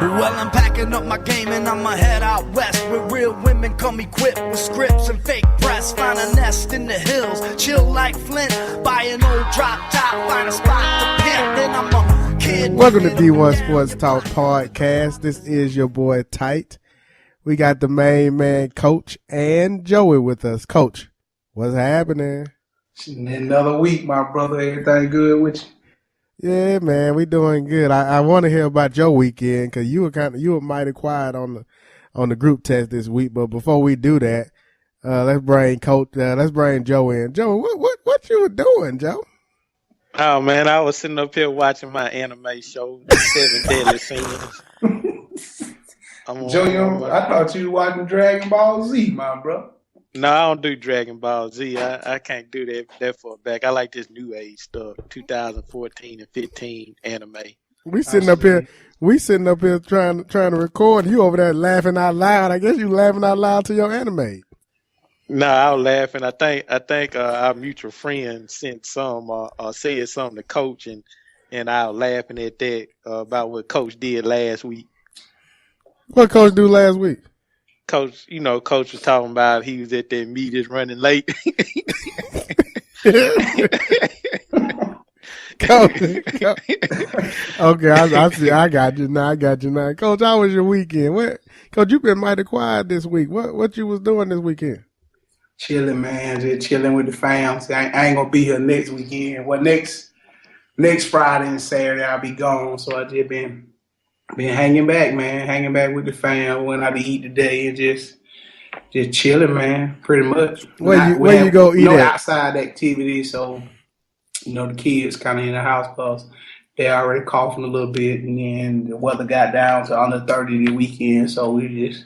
Well, I'm packing up my game and I'ma head out west, where real women come equipped with scripts and fake press. Find a nest in the hills, chill like Flint. Buy an old drop top, find a spot to pimp. Then I'm a kid. Welcome to D1 Sports Talk Podcast. This is your boy Tight. We got the main man, Coach, and Joey with us. Coach, what's happening? Another week, my brother. Everything good with you? Yeah, man, we doing good. I want to hear about your weekend because you were mighty quiet on the group text this week. But before we do that, let's bring Joe in. Joe, what you were doing, Joe? Oh man, I was sitting up here watching my anime show, The Seven Deadly Sins. Joe, I thought you were watching Dragon Ball Z, my bro. No, I don't do Dragon Ball Z. I can't do that far back. I like this new age stuff, 2014 and 15 anime. We sitting up here trying to record. You over there laughing out loud. I guess you laughing out loud to your anime. No, I was laughing. I think our mutual friend sent some said something to Coach, and I was laughing at that about what Coach did last week. What Coach do last week? Coach was talking about he was at that meet running late. Coach. Okay, I see. I got you now. Coach, how was your weekend? Coach, you been mighty quiet this week. What you was doing this weekend? Chilling, man. Just chilling with the fam. See, I ain't gonna be here next weekend. Well, next Friday and Saturday I'll be gone. So I just been hanging back, man. Hanging back with the fam. Went out to eat today and just chilling, man. Pretty much. Where you go eat no at? Outside activities, so the kids kind of in the house because they already coughing a little bit, and then the weather got down to under 30 the weekend, so we just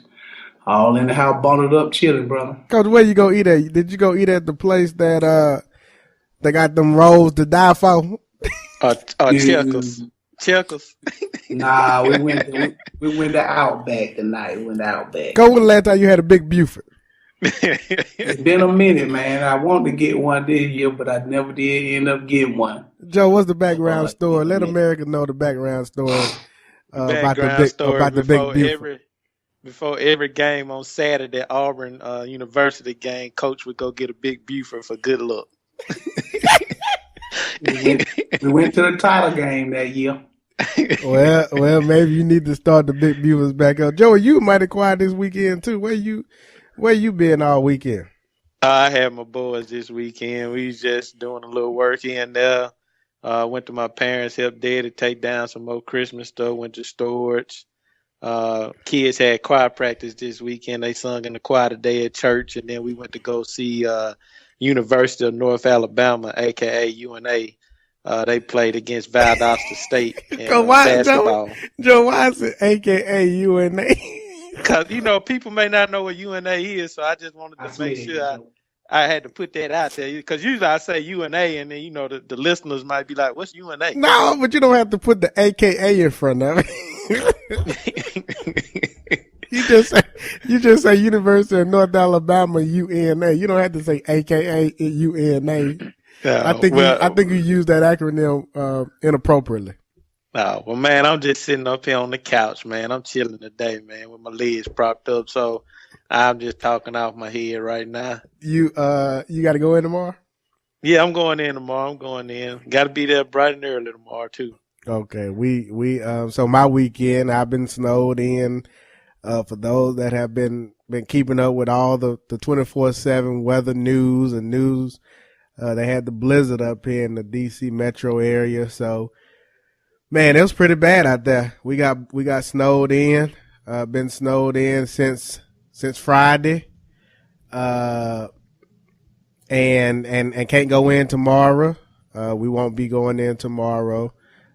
all in the house, bundled up, chilling, brother. Coach, where you go eat at? Did you go eat at the place that they got them rolls to die for? Checkers. Nah, we went to Outback tonight. We went to Outback. Go when the last time you had a big Buford? It's been a minute, man. I wanted to get one this year, but I never did end up getting one. Joe, what's the background story? Let America know the background story about the big Buford. Before every game on Saturday, Auburn University game, Coach would go get a big Buford for good luck. We went to the title game that year. Well, maybe you need to start the big Bufords back up. Joey, you might have quiet this weekend too. Where you been all weekend? I had my boys this weekend. We was just doing a little work in there. Went to my parents' helped Daddy take down some more Christmas stuff. Went to storage. Kids had choir practice this weekend. They sung in the choir today at church, and then we went to go see University of North Alabama, aka UNA. They played against Valdosta State in basketball. Joe, why is it aka UNA? Because people may not know what UNA is, so I just wanted to make sure I had to put that out there. Because usually I say UNA, and then the listeners might be like, "What's UNA?" No, but you don't have to put the AKA in front of it. You just say University of North Alabama UNA. You don't have to say AKA UNA. I think you use that acronym inappropriately. Oh, well, man, I'm just sitting up here on the couch, man. I'm chilling today, man, with my legs propped up. So I'm just talking off my head right now. You got to go in tomorrow? Yeah, I'm going in tomorrow. Got to be there bright and early tomorrow too. Okay, so my weekend I've been snowed in. For those that have been keeping up with all the 24/7 weather news, they had the blizzard up here in the DC metro area. So, man, it was pretty bad out there. We got snowed in. Been snowed in since Friday. And can't go in tomorrow. We won't be going in tomorrow.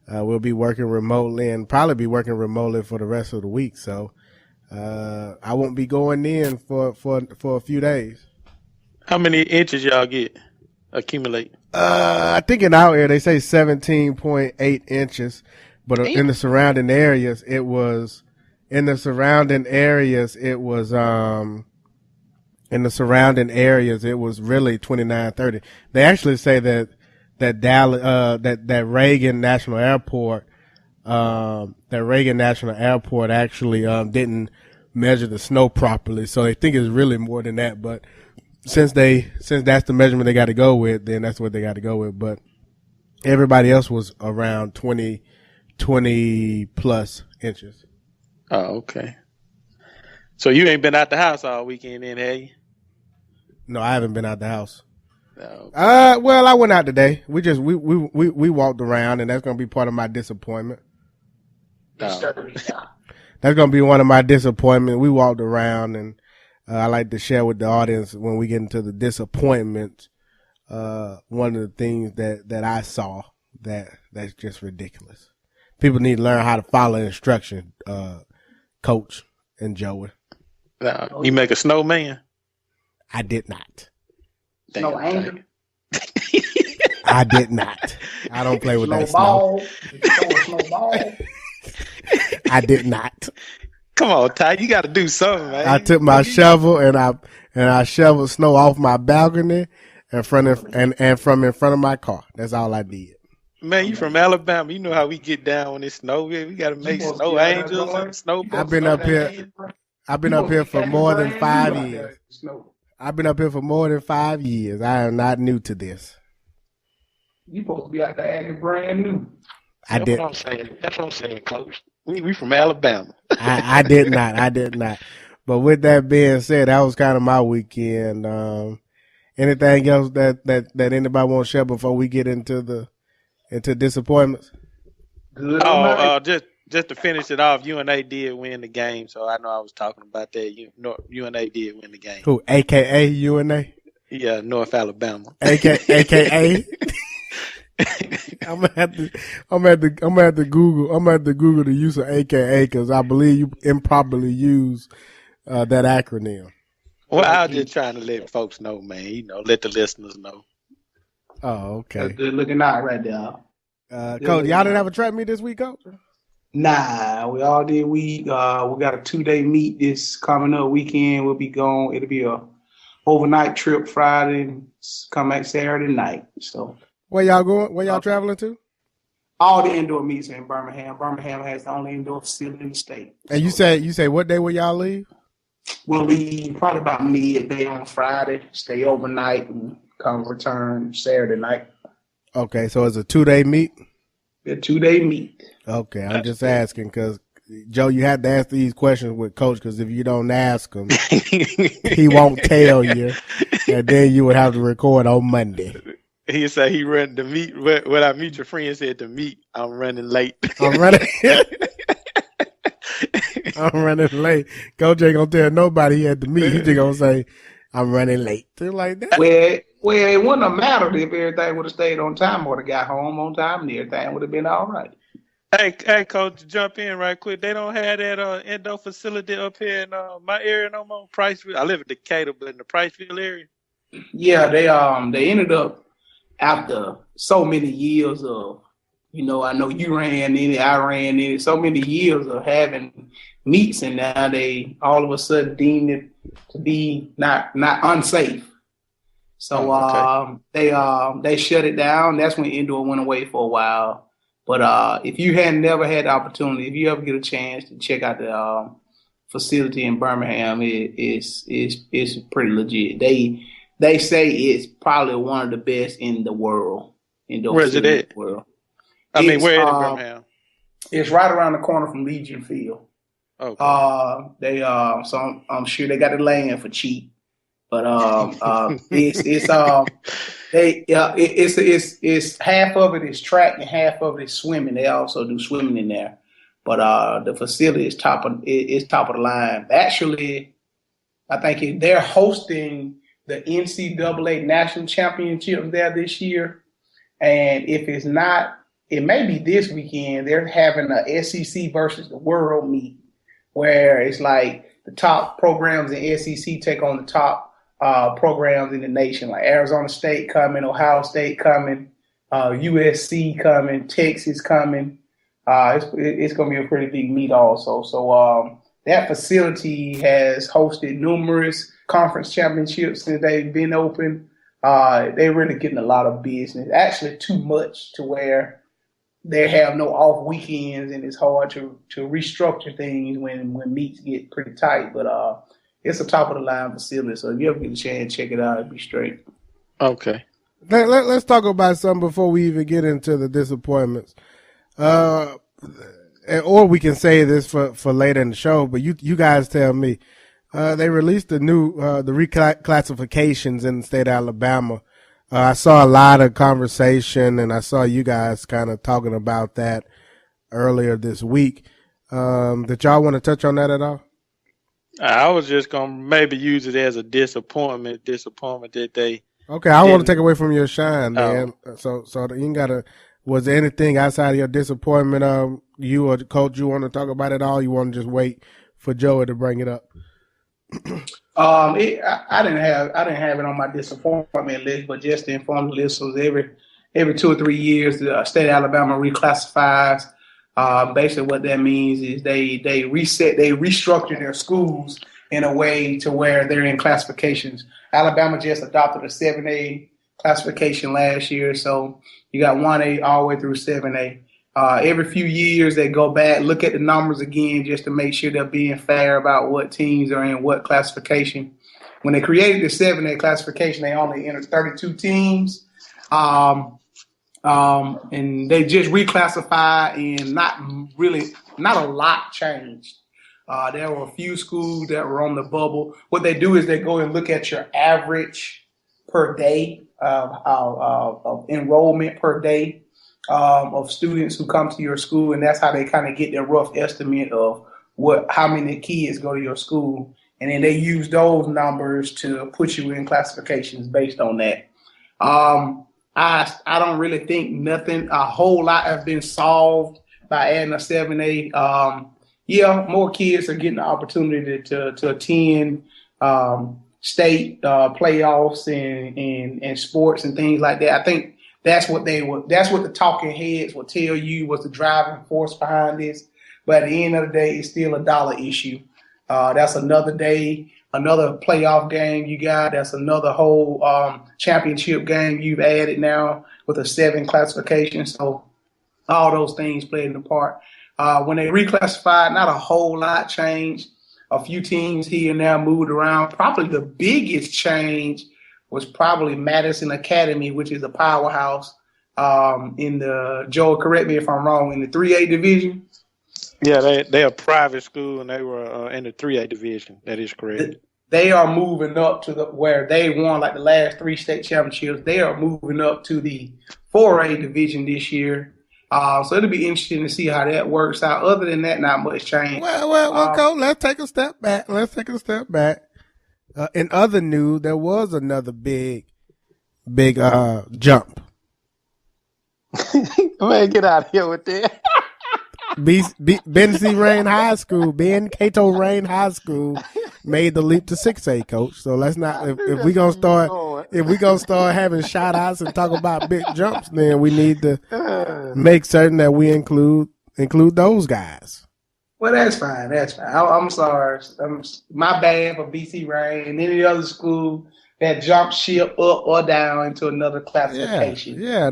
We'll be working remotely and probably be working remotely for the rest of the week. So, I won't be going in for a few days. How many inches y'all accumulate? I think in our area they say 17.8 inches, but in the surrounding areas it was really 29, 30. They actually say that Dallas, that Reagan National Airport that Reagan National Airport actually didn't measure the snow properly, so they think it's really more than that. But since that's the measurement they got to go with, then that's what they got to go with. But everybody else was around 20 plus inches. Oh, okay. So you ain't been out the house all weekend, then, have you? No, I haven't been out the house. No. Well, I went out today. We walked around, and that's gonna be part of my disappointment. No. That's gonna be one of my disappointments. We walked around, and I like to share with the audience when we get into the disappointments. One of the things that I saw that's just ridiculous. People need to learn how to follow instruction, Coach and Joey. No. You make a snowman? I did not. No anger. I did not. I don't play with that snow. Snowball. I did not. Come on, Ty. You got to do something, man. I took my shovel and I shoveled snow off my balcony and from in front of my car. That's all I did. Man, you from Alabama. You know how we get down when it snow. We got to make snow angels and snow. I've been up here for more than 5 years. I've been up here for more than 5 years. I am not new to this. You supposed to be out there acting brand new. I did. That's what I'm saying, Coach. We from Alabama. I did not. I did not. But with that being said, that was kind of my weekend. Anything else that anybody want to share before we get into disappointments? Good. Just to finish it off, UNA did win the game, so I know I was talking about that. UNA did win the game. Who? AKA UNA? Yeah, North Alabama. AKA. I'm gonna have to Google the use of AKA because I believe you improperly use that acronym. Well, I was just trying to let folks know, man. Let the listeners know. Oh, okay. That's good looking out right there. Coach, y'all didn't have a track meet this week, Coach? Nah, we all did. We got a 2-day meet this coming up weekend. We'll be going. It'll be a overnight trip Friday and come back Saturday night. So where y'all going? Where y'all traveling to? All the indoor meets are in Birmingham. Birmingham has the only indoor facility in the state. And you say what day will y'all leave? We'll leave probably about midday on Friday, stay overnight, and return Saturday night. Okay, so it's a 2-day meet? A 2-day meet. Okay, I'm just asking because, Joe, you have to ask these questions with Coach because if you don't ask him, he won't tell you, and then you would have to record on Monday. He said he run the meet. When I meet your friend said to meet, I'm running late. I'm running late. Coach ain't gonna tell nobody he had to meet. He just gonna say, I'm running late. They're like that. Well, it wouldn't have mattered if everything would have stayed on time or got home on time and everything would have been all right. Hey, Coach, jump in right quick. They don't have that indoor facility up here in my area no more. Priceville. I live in Decatur, but in the Priceville area. Yeah, they ended up after so many years of, I know you ran in it, I ran in it, so many years of having meets, and now they all of a sudden deemed it to be not unsafe. So they shut it down. That's when indoor went away for a while. But if you had never had the opportunity, if you ever get a chance to check out the facility in Birmingham, it's pretty legit. They say it's probably one of the best in the world. Where is it at? World. Where in Birmingham? It's right around the corner from Legion Field. Okay. So I'm sure they got the land for cheap. But it's half of it is track and half of it is swimming. They also do swimming in there. But the facility is top of the line. Actually, I think they're hosting the NCAA National Championship there this year. And if it's not, it may be this weekend. They're having a SEC versus the world meet where it's like the top programs in SEC take on the top programs in the nation, like Arizona State coming, Ohio State coming, USC coming, Texas coming. It's going to be a pretty big meet also. So that facility has hosted numerous conference championships since they've been open. They're really getting a lot of business, actually too much to where they have no off weekends, and it's hard to restructure things when meets get pretty tight. But it's a top of the line facility, so if you ever get a chance, check it out. It'd be straight. Okay. Let's talk about something before we even get into the disappointments. Or we can say this for later in the show, but you guys tell me. They released the new the reclassifications in the state of Alabama. I saw a lot of conversation, and I saw you guys kind of talking about that earlier this week. Did y'all want to touch on that at all? I was just gonna maybe use it as a disappointment that they. Okay, I want to take away from your shine, man. So you gotta. Was there anything outside of your disappointment? You or the coach, you want to talk about it all? You want to just wait for Joey to bring it up? I didn't have it on my disappointment list, but just to inform the listeners, every 2 or 3 years, the state of Alabama reclassifies. Basically, what that means is they restructure their schools in a way to where they're in classifications. Alabama just adopted a 7A classification last year, so you got 1A all the way through 7A. Every few years, they go back, look at the numbers again, just to make sure they're being fair about what teams are in what classification. When they created the 7A classification, they only entered 32 teams, and they just reclassified, and not a lot changed. There were a few schools that were on the bubble. What they do is they go and look at your average per day of enrollment per day. Of students who come to your school, and that's how they kind of get their rough estimate of how many kids go to your school, and then they use those numbers to put you in classifications based on that. I don't really think a whole lot has been solved by adding a 7A. More kids are getting the opportunity to attend state playoffs and sports and things like that. I think that's what the talking heads will tell you was the driving force behind this. But at the end of the day, it's still a dollar issue. That's another day, another playoff game you got. That's another whole championship game you've added now with a 7 classification. So all those things played a part. When they reclassified, not a whole lot changed. A few teams here and there moved around. Probably the biggest change was probably Madison Academy, which is a powerhouse in the, Joel, correct me if I'm wrong, in the 3A division. Yeah, they're a private school, and they were in the 3A division. That is correct. They are moving up to where they won like the last 3 state championships. They are moving up to the 4A division this year. So it'll be interesting to see how that works out. Other than that, not much change. Well, Coach, let's take a step back. In other news, there was another big jump. Man, get out of here with that. Ben Cato Rain High School made the leap to 6A, Coach. So let's not. If we gonna start having shout outs and talk about big jumps, then we need to make certain that we include those guys. Well, that's fine. I'm sorry. My bad for BC Rain and any other school that jumped ship up or down into another classification. Yeah.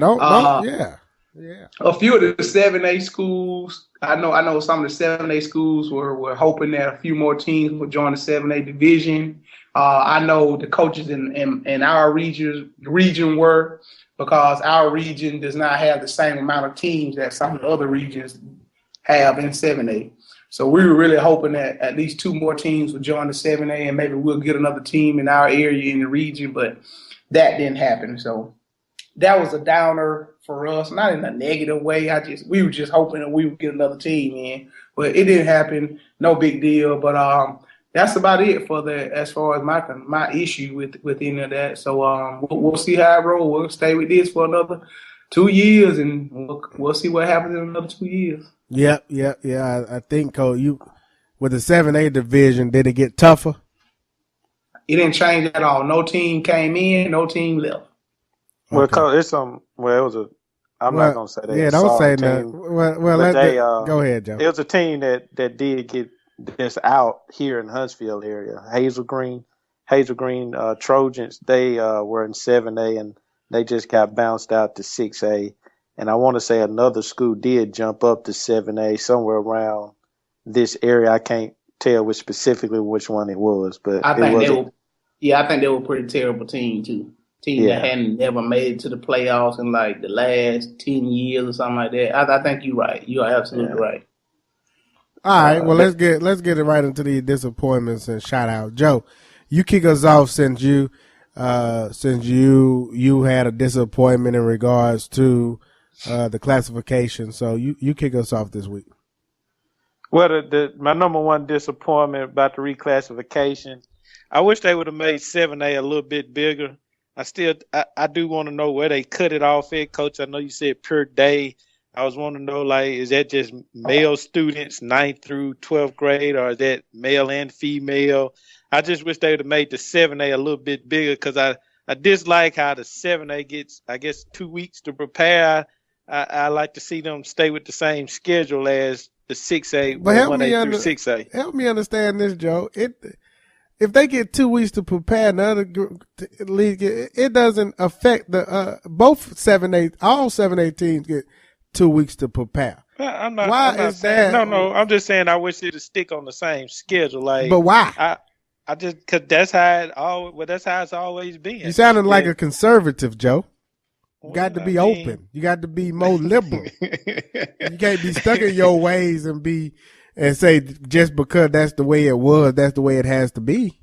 A few of the 7A schools, I know some of the 7A schools were hoping that a few more teams would join the 7A division. I know the coaches in our region were, because our region does not have the same amount of teams that some of the other regions have in 7A. So we were really hoping that at least 2 more teams would join the 7A, and maybe we'll get another team in our area in the region, but that didn't happen. So that was a downer for us, not in a negative way. We were just hoping that we would get another team in, but it didn't happen. No big deal. But that's about it as far as my issue with any of that. So we'll see how it rolls. We'll stay with this for another 2 years, and we'll see what happens in another 2 years. Yeah. I think, Cole, with the 7A division, did it get tougher? It didn't change at all. No team came in, no team left. Well, okay. I'm not gonna say that. Yeah, don't say that. Well, go ahead, Joe. It was a team that did get this out here in Huntsville area. Hazel Green Trojans. They were in 7A, and they just got bounced out to 6A. and I want to say another school did jump up to 7A somewhere around this area. I can't tell which one it was, but I it think was. I think they were a pretty terrible team too. Team that hadn't never made it to the playoffs in like the last 10 years or something like that. I think you're right. You are absolutely right. All right, well let's get it right into the disappointments and shout out. Joe, you kick us off since you had a disappointment in regards to the classification. So you kick us off this week. Well, my number one disappointment about the reclassification, I wish they would have made 7A a little bit bigger. I do want to know where they cut it off at, Coach. I know you said per day. I was wanting to know, like, is that just male students, 9th through 12th grade, or is that male and female? I just wish they would have made the 7A a little bit bigger, because I dislike how the 7A gets, I guess, 2 weeks to prepare. I like to see them stay with the same schedule as the 6A, but 1A through 6A. Help me understand this, Joe. If they get 2 weeks to prepare another league, it doesn't affect both 7A. All 7A teams get 2 weeks to prepare. I'm not saying, no. I'm just saying I wish it'd stick on the same schedule. Like, but why? I just because that's how it's always been. You sounded like a conservative, Joe. You got to be open. You got to be more liberal. You can't be stuck in your ways and say just because that's the way it was, that's the way it has to be.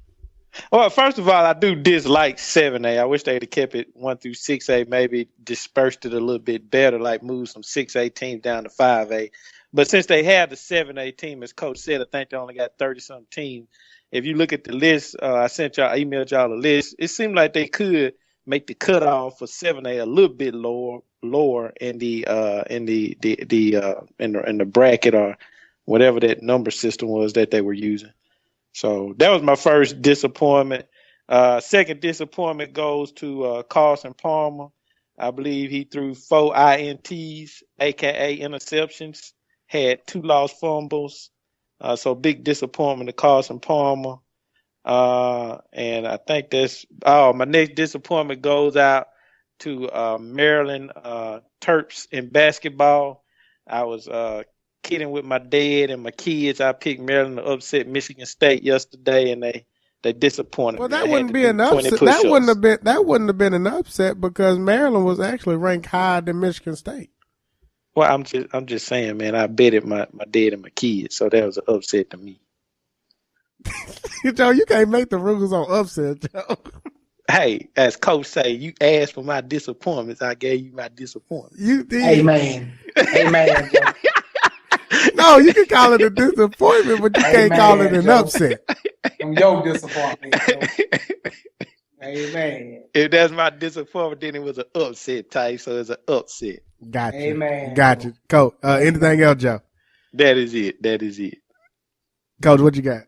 Well, first of all, I do dislike 7A. I wish they'd have kept it 1 through 6A, maybe dispersed it a little bit better, like move some 6A teams down to 5A. But since they have the 7A team, as Coach said, I think they only got 30-some teams. If you look at the list, I emailed y'all a list. It seemed like they could make the cutoff for 7A a little bit lower in the bracket or whatever that number system was that they were using. So that was my first disappointment. Second disappointment goes to Carson Palmer. I believe he threw 4 INTs, aka interceptions, had 2 lost fumbles. So big disappointment to Carson Palmer. And I think my next disappointment goes out to Maryland Terps in basketball. I was kidding with my dad and my kids. I picked Maryland to upset Michigan State yesterday, and they disappointed. Well, that wouldn't be an upset. That wouldn't have been an upset because Maryland was actually ranked higher than Michigan State. Well, I'm just saying, man. I betted my dad and my kids, so that was an upset to me. Joe, you can't make the rules on upset, Joe. Hey, as Coach say, you asked for my disappointments. I gave you my disappointment. You did. Amen. Amen, Joe. No, you can call it a disappointment, but you can't call it an upset. I'm your disappointment. Amen. If that's my disappointment, then it was an upset type, so it's an upset. Gotcha. Amen. Gotcha. Coach, anything else, Joe? That is it. Coach, what you got?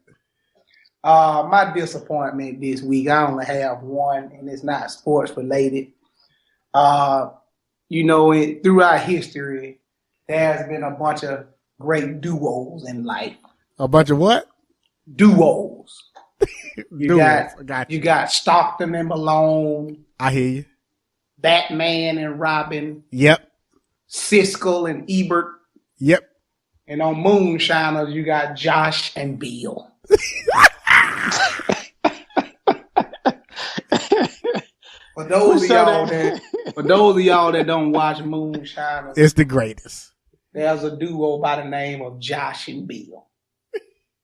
My disappointment this week, I only have one, and it's not sports related. Throughout history, there's been a bunch of great duos in life. A bunch of what? Duos. You got you got Stockton and Malone. I hear you. Batman and Robin. Yep. Siskel and Ebert. Yep. And on Moonshiners, you got Josh and Bill. For those of y'all that don't watch Moonshiners, it's the greatest. There's a duo by the name of Josh and Bill.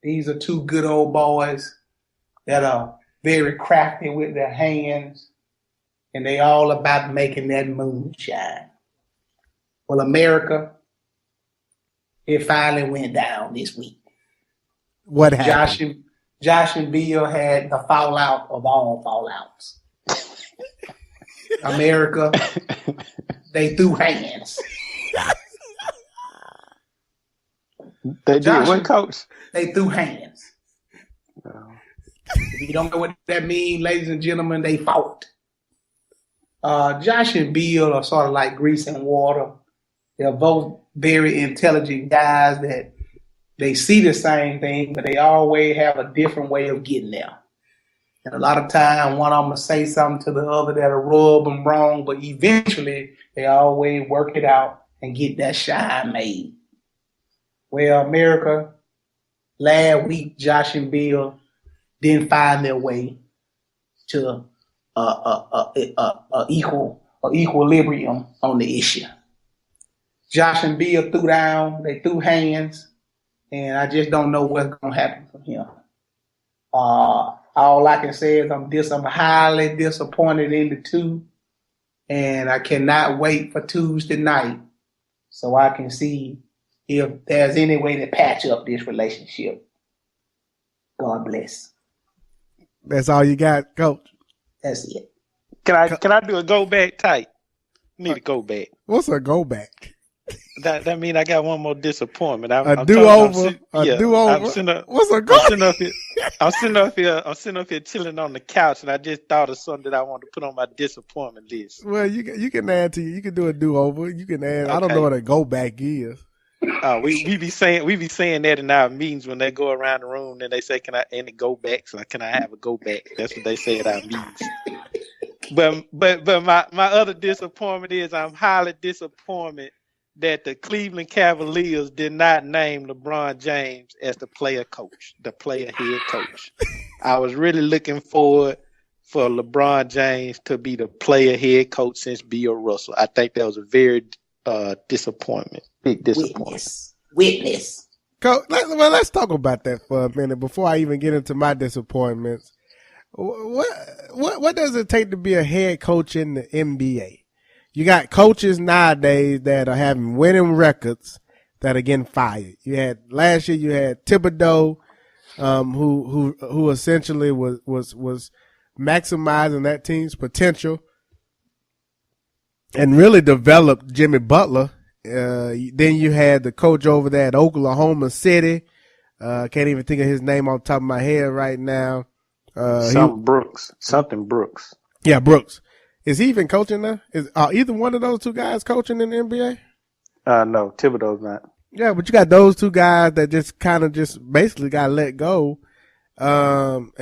These are 2 good old boys that are very crafty with their hands, and they all about making that moonshine. Well, America, it finally went down this week. What happened? Josh and Bill had the fallout of all fallouts. America, they threw hands. They did what, Coach? They threw hands. No. If you don't know what that means, ladies and gentlemen, they fought. Josh and Bill are sort of like grease and water. They're both very intelligent guys that they see the same thing, but they always have a different way of getting there. And a lot of time, one of them will say something to the other that'll rub them wrong, but eventually they always work it out and get that shine made. Well, America, last week, Josh and Bill didn't find their way to equilibrium on the issue. Josh and Bill threw down, they threw hands, and I just don't know what's going to happen from here. All I can say is I'm highly disappointed in the two, and I cannot wait for Tuesday night so I can see if there's any way to patch up this relationship. God bless. That's all you got, Coach? That's it. Can I do a go back type? Need a go back. What's a go back? That mean I got one more disappointment. A do over. What's a go? I'm sitting up here chilling on the couch, and I just thought of something that I wanted to put on my disappointment list. Well, you can add to you can do a do over. You can add. Okay. I don't know what a go back is. We be saying that in our meetings when they go around the room and they say, "Can I any go back?" So can I have a go back? That's what they say at our meetings. But my other disappointment is I'm highly disappointed that the Cleveland Cavaliers did not name LeBron James as the player head coach. I was really looking forward for LeBron James to be the player head coach since Bill Russell. I think that was a very disappointment. Big disappointment. Witness. Let's talk about that for a minute before I even get into my disappointments. What does it take to be a head coach in the NBA? You got coaches nowadays that are having winning records that are getting fired. Last year you had Thibodeau, who essentially was maximizing that team's potential and really developed Jimmy Butler. Then you had the coach over there at Oklahoma City. Can't even think of his name off the top of my head right now. Brooks. Yeah, Brooks. Is he even coaching now? Is either one of those two guys coaching in the NBA? No, Thibodeau's not. Yeah, but you got those two guys that just kind of just basically got let go. And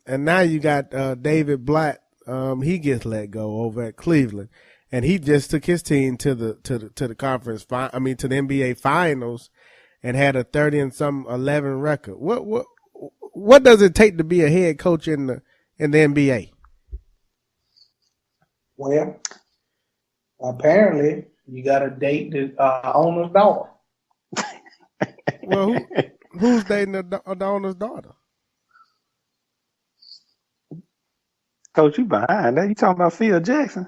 now you got David Blatt. He gets let go over at Cleveland, and he just took his team to the conference. To the NBA finals, and had a 30-11 record. What does it take to be a head coach in the NBA? Well, apparently you got to date the owner's daughter. Well, who's dating the owner's daughter? Coach, you behind that? You talking about Phil Jackson?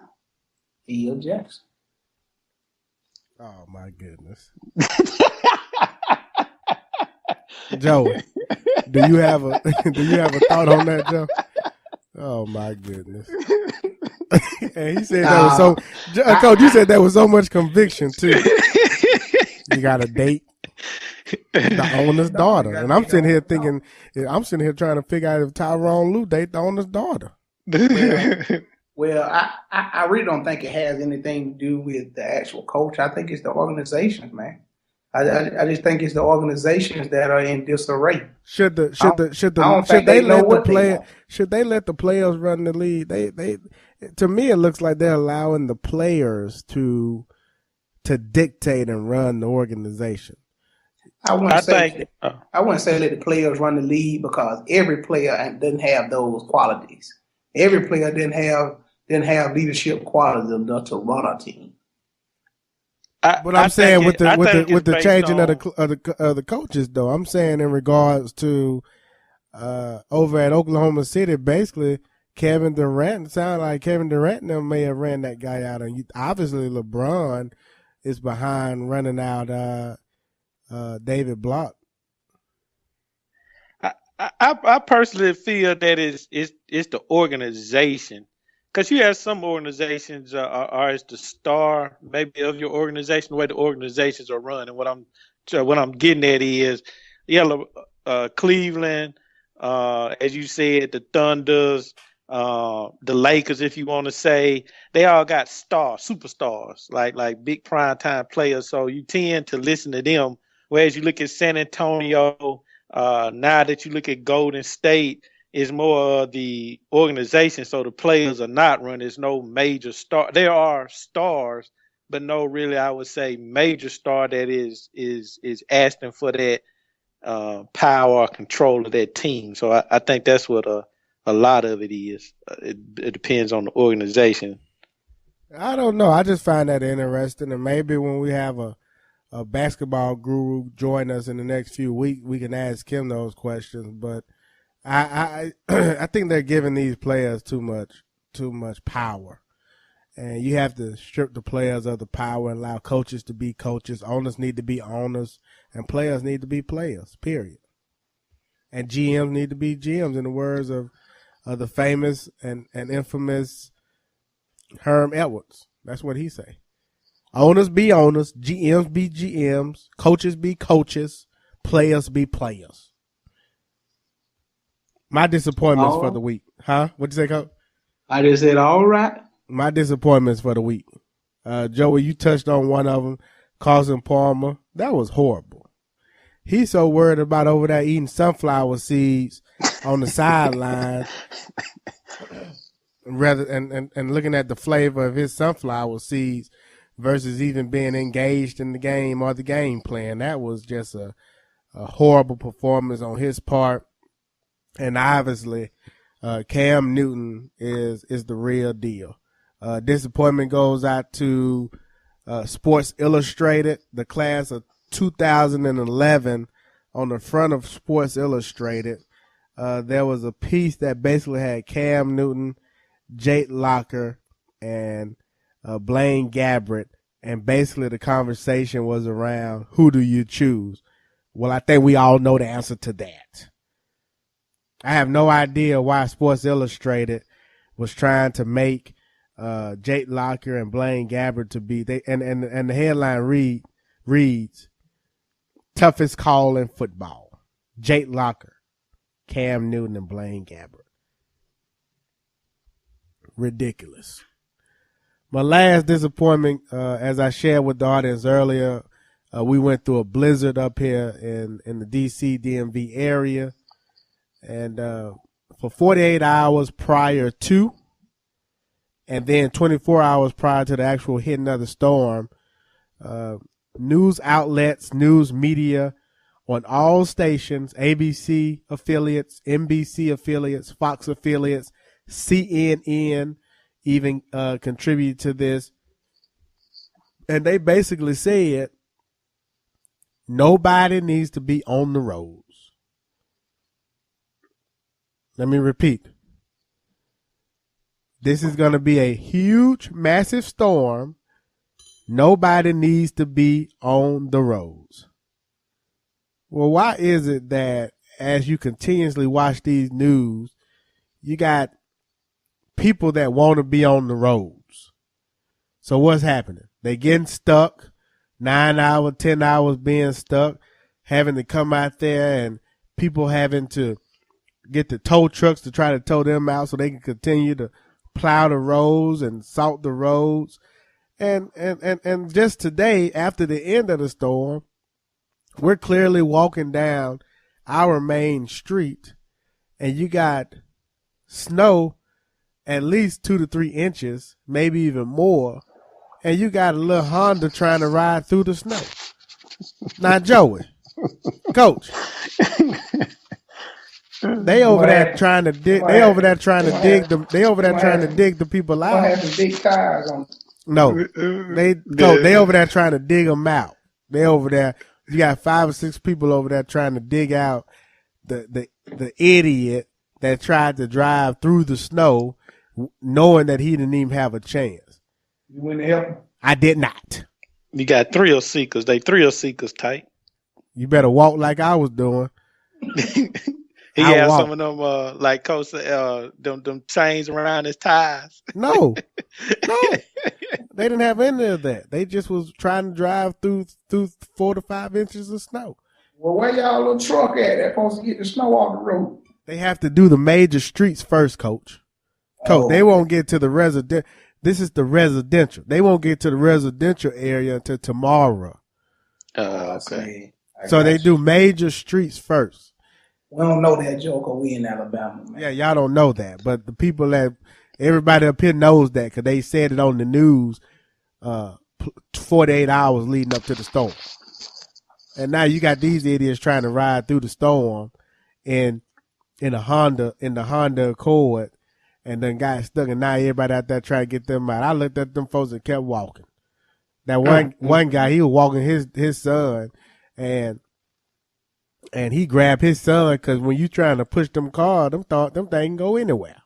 Phil Jackson. Oh my goodness. Joey, do you have a thought on that, Joe? Oh my goodness. And he said that was so. Coach, you said that was so much conviction too. You got a date the owner's daughter, and I'm sitting here thinking, trying to figure out if Tyronn Lue date the owner's daughter. Well, I really don't think it has anything to do with the actual coach. I think it's the organizations, man. I just think it's the organizations that are in disarray. Should they let the players run the league? They to me it looks like they're allowing the players to dictate and run the organization. I wouldn't say let the players run the league because every player doesn't have those qualities. Every player didn't have leadership qualities enough to run a team. But I'm saying with the changing of the coaches, though, I'm saying in regards to over at Oklahoma City, basically Kevin Durant sounded like Kevin Durant may have ran that guy out, and obviously LeBron is behind running out David Block. I personally feel that it's the organization. Because you have some organizations are as the star maybe of your organization, the way the organizations are run. And what I'm getting at is, Cleveland, as you said, the Thunders, the Lakers, if you want to say, they all got superstars, like big prime time players. So you tend to listen to them. Whereas you look at San Antonio, now that you look at Golden State, It's more the organization, so the players are not run. There's no major star. There are stars, but no really, I would say, major star that is asking for that power or control of that team. So I think that's what a lot of it is. It depends on the organization. I don't know. I just find that interesting, and maybe when we have a basketball guru join us in the next few weeks, we can ask him those questions. But I I think they're giving these players too much power, and you have to strip the players of the power and allow coaches to be coaches. Owners need to be owners, and players need to be players. Period. And GMs need to be GMs, in the words of the famous and infamous Herm Edwards. That's what he say. Owners be owners, GMs be GMs, coaches be coaches, players be players. My disappointments for the week. Huh? What'd you say, Coach? I just said, all right. My disappointments for the week. Joey, you touched on one of them, Carson Palmer. That was horrible. He's so worried about over there eating sunflower seeds on the sideline rather and looking at the flavor of his sunflower seeds versus even being engaged in the game or the game plan. That was just a horrible performance on his part. And obviously, Cam Newton is the real deal. Disappointment goes out to Sports Illustrated, the class of 2011. On the front of Sports Illustrated, there was a piece that basically had Cam Newton, Jake Locker, and Blaine Gabbert, and basically the conversation was around who do you choose? Well, I think we all know the answer to that. I have no idea why Sports Illustrated was trying to make Jake Locker and Blaine Gabbert to be and the headline reads toughest call in football. Jake Locker, Cam Newton, and Blaine Gabbert. Ridiculous. My last disappointment, as I shared with the audience earlier, we went through a blizzard up here in the DC DMV area. And for 48 hours prior to, and then 24 hours prior to the actual hitting of the storm, news outlets, news media on all stations, ABC affiliates, NBC affiliates, Fox affiliates, CNN even contributed to this. And they basically said nobody needs to be on the roads. Let me repeat. This is going to be a huge, massive storm. Nobody needs to be on the roads. Well, why is it that as you continuously watch these news, you got people that want to be on the roads? So what's happening? They getting stuck, 9 hours, 10 hours being stuck, having to come out there, and people having to get the tow trucks to try to tow them out so they can continue to plow the roads and salt the roads. And just today, after the end of the storm, we're clearly walking down our main street, and you got snow at least 2 to 3 inches, maybe even more, and you got a little Honda trying to ride through the snow. Now, Joey, Coach, they over there trying to dig. They over there trying to dig them. They over there trying to dig the people out. I have some big tires on. No, they over there trying to dig them out. They over there. You got 5 or 6 people over there trying to dig out the idiot that tried to drive through the snow, knowing that he didn't even have a chance. You went to help him? I did not. You got thrill seekers. They thrill seekers tight. You better walk like I was doing. He had some of them, like Coach, them chains around his tires. No, they didn't have any of that. They just was trying to drive through 4 to 5 inches of snow. Well, where y'all little truck at? They're supposed to get the snow off the road. They have to do the major streets first, Coach. They won't get to the resident. This is the residential. They won't get to the residential area until tomorrow. Okay. So they do major streets first. We don't know that joke, or we in Alabama, man. Yeah, y'all don't know that, but the people that everybody up here knows that because they said it on the news 48 hours leading up to the storm. And now you got these idiots trying to ride through the storm in the Honda Accord, and then got stuck, and now everybody out there trying to get them out. I looked at them folks and kept walking. That one guy, he was walking his son, and he grabbed his son because when you trying to push them cars, them things can go anywhere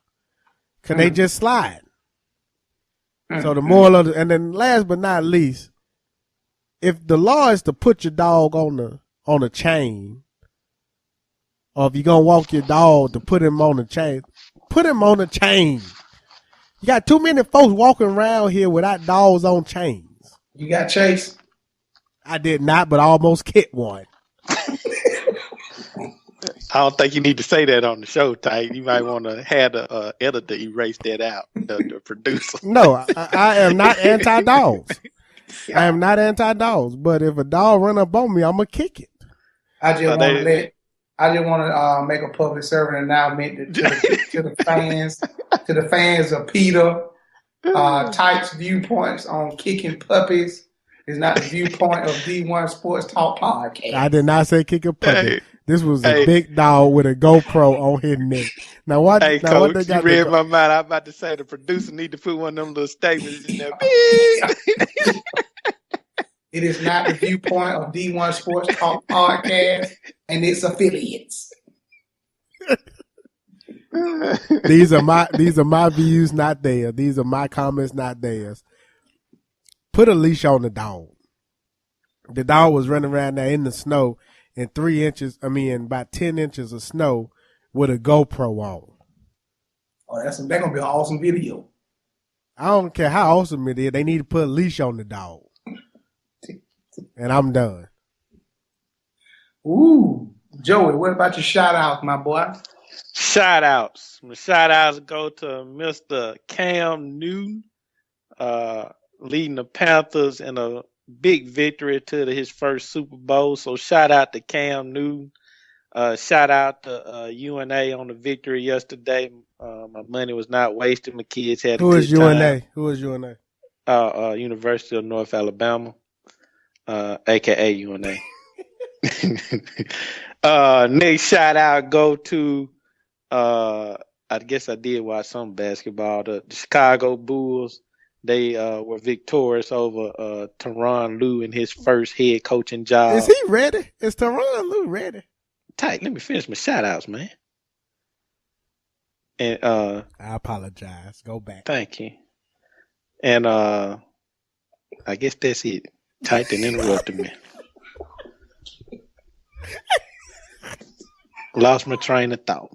because they just slide. So the moral of and then last but not least, if the law is to put your dog on a chain, or if you're gonna walk your dog to put him on a chain, put him on a chain. You got too many folks walking around here without dogs on chains. You got Chase? I did not, but I almost hit one. I don't think you need to say that on the show, Ty. You might want to have the editor erase that out, the producer. No, I am not anti-dogs. I am not anti-dogs, but if a dog run up on me, I'm going to kick it. I just want to make a public servant announcement to the fans of Peter. Type's viewpoints on kicking puppies is not the viewpoint of D1 Sports Talk Podcast. I did not say kick a puppy. Hey, this was a big dog with a GoPro on his neck. Now what? Hey, now Coach, what they got you read my mind. I'm about to say the producer need to put one of them little statements in there. It is not the viewpoint of D1 Sports Talk Podcast and its affiliates. These are my views, not theirs. These are my comments, not theirs. Put a leash on the dog. The dog was running around there in the snow in about 10 inches of snow with a GoPro on. Oh, that's gonna be an awesome video. I don't care how awesome it is. They need to put a leash on the dog. And I'm done. Ooh, Joey, what about your shout out, my boy? Shout outs. My shout outs go to Mr. Cam Newton, leading the Panthers in a big victory to his first Super Bowl. So shout out to Cam Newton. Shout out to UNA on the victory yesterday. My money was not wasted. My kids had a good time. Who is UNA? University of North Alabama, aka UNA. Next shout out go to I guess I did watch some basketball. The Chicago Bulls, they were victorious over Tyronn Lue in his first head coaching job. Is he ready? Is Tyronn Lue ready? Tight, let me finish my shout outs, man. And I apologize. Go back. Thank you. And I guess that's it. Tight and interrupted me. Lost my train of thought.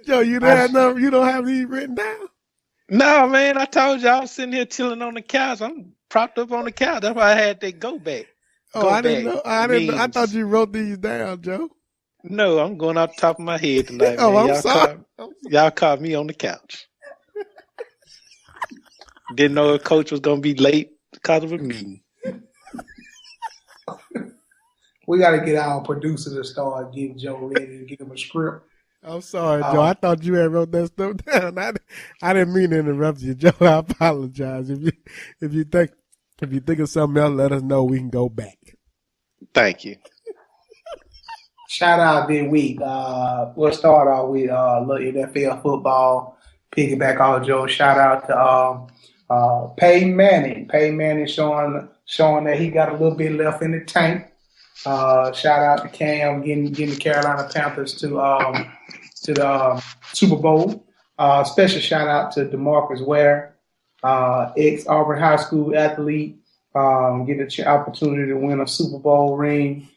Joe, you don't have these written down? No, man. I told you I was sitting here chilling on the couch. I'm propped up on the couch. That's why I had that go back. I didn't know. I thought you wrote these down, Joe. No, I'm going off the top of my head tonight. Oh, man. I'm sorry. Y'all caught me on the couch. Didn't know a coach was going to be late because of a meeting. We got to get our producer to start getting Joe ready and give him a script. I'm sorry, Joe. I thought you had wrote that stuff down. I didn't mean to interrupt you, Joe. I apologize. If you think of something else, let us know. We can go back. Thank you. Shout out this week. We'll start off with NFL football. Piggyback off Joe. Shout out to Peyton Manning. Peyton Manning showing that he got a little bit left in the tank. Shout out to Cam getting the Carolina Panthers to the Super Bowl. Special shout out to DeMarcus Ware, ex-Auburn High School athlete. Get the opportunity to win a Super Bowl ring.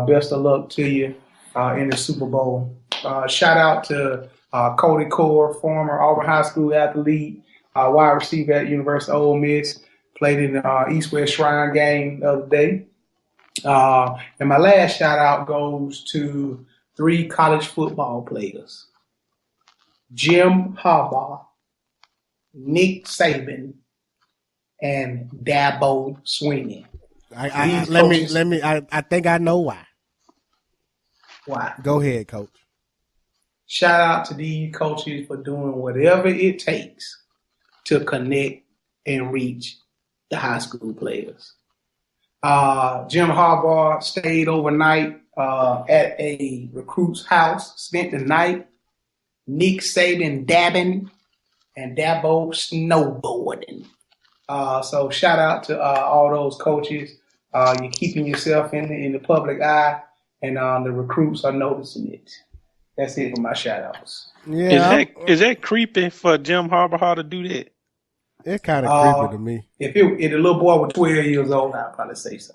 Best of luck to you in the Super Bowl. Shout out to Cody Core, former Auburn High School athlete, wide receiver at University of Ole Miss. Played in the East-West Shrine game the other day. And my last shout out goes to 3 college football players: Jim Harbaugh, Nick Saban, and Dabo Swinney. I think I know why. Why? Go ahead, Coach. Shout out to these coaches for doing whatever it takes to connect and reach the high school players. Jim Harbaugh stayed overnight at a recruit's house, spent the night. Nick Saban dabbing and Dabo snowboarding. So shout out to all those coaches. You're keeping yourself in the public eye, and the recruits are noticing it. That's it for my shout outs. Yeah, is that creepy for Jim Harbaugh to do that? It's kind of creepy to me. If the little boy was 12 years old, I'd probably say so.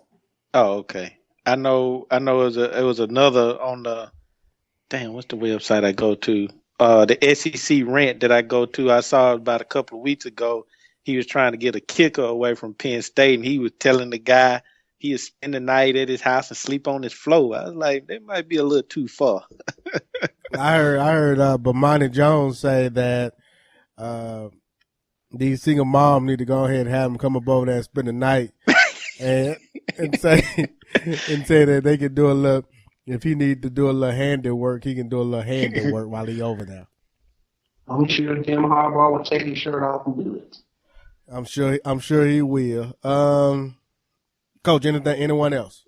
Oh, okay. I know. It was another on the. Damn, what's the website I go to? The SEC rant that I go to. I saw about a couple of weeks ago. He was trying to get a kicker away from Penn State, and he was telling the guy he would spend the night at his house and sleep on his floor. I was like, that might be a little too far. I heard Bomani Jones say that these single moms need to go ahead and have him come up over there and spend the night, and say that they could do a little. If he need to do a little handiwork, he can do a little handiwork while he over there. I'm sure Jim Harbaugh will take his shirt off and do it. I'm sure he will. Coach, anyone else?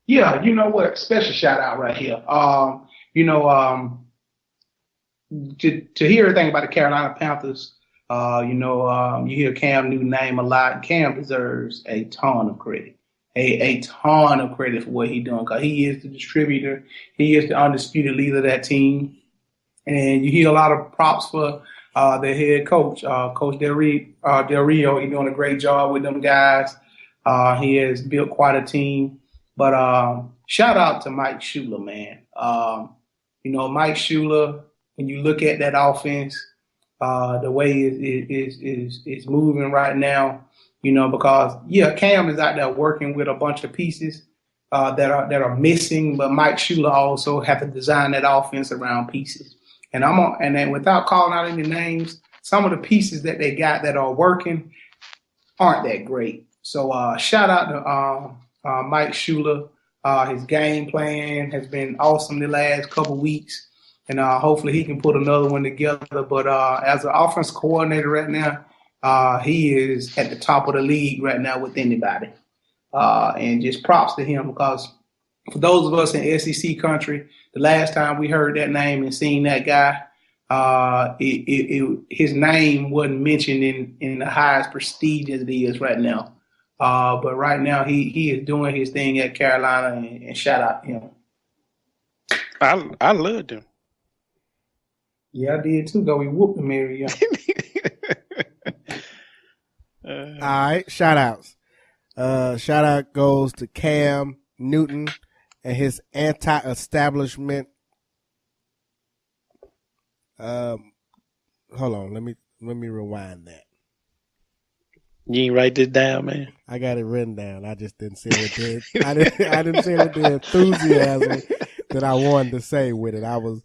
Yeah, you know what? Special shout out right here. To hear everything about the Carolina Panthers, you hear Cam Newton's name a lot, and Cam deserves a ton of credit. A ton of credit for what he's doing, because he is the distributor. He is the undisputed leader of that team. And you hear a lot of props for their head coach, Coach Del Rio. He's doing a great job with them guys. He has built quite a team. But shout out to Mike Shula, man. Mike Shula, when you look at that offense, the way it's moving right now, because Cam is out there working with a bunch of pieces that are missing, but Mike Shula also have to design that offense around pieces. And then without calling out any names, some of the pieces that they got that are working aren't that great. So shout out to Mike Shula. His game plan has been awesome the last couple weeks, and hopefully he can put another one together. But as an offense coordinator right now, he is at the top of the league right now with anybody. And just props to him, because for those of us in SEC country, the last time we heard that name and seen that guy, his name wasn't mentioned in the highest prestige as it is right now. But right now he is doing his thing at Carolina, and shout out to him. I loved him. Yeah, I did too, though. We whooped him every year. All right, shout outs. Shout out goes to Cam Newton and his anti-establishment. Hold on, let me rewind that. You ain't write this down, man. I got it written down. I just didn't say it with I didn't say it with the enthusiasm that I wanted to say with it. I was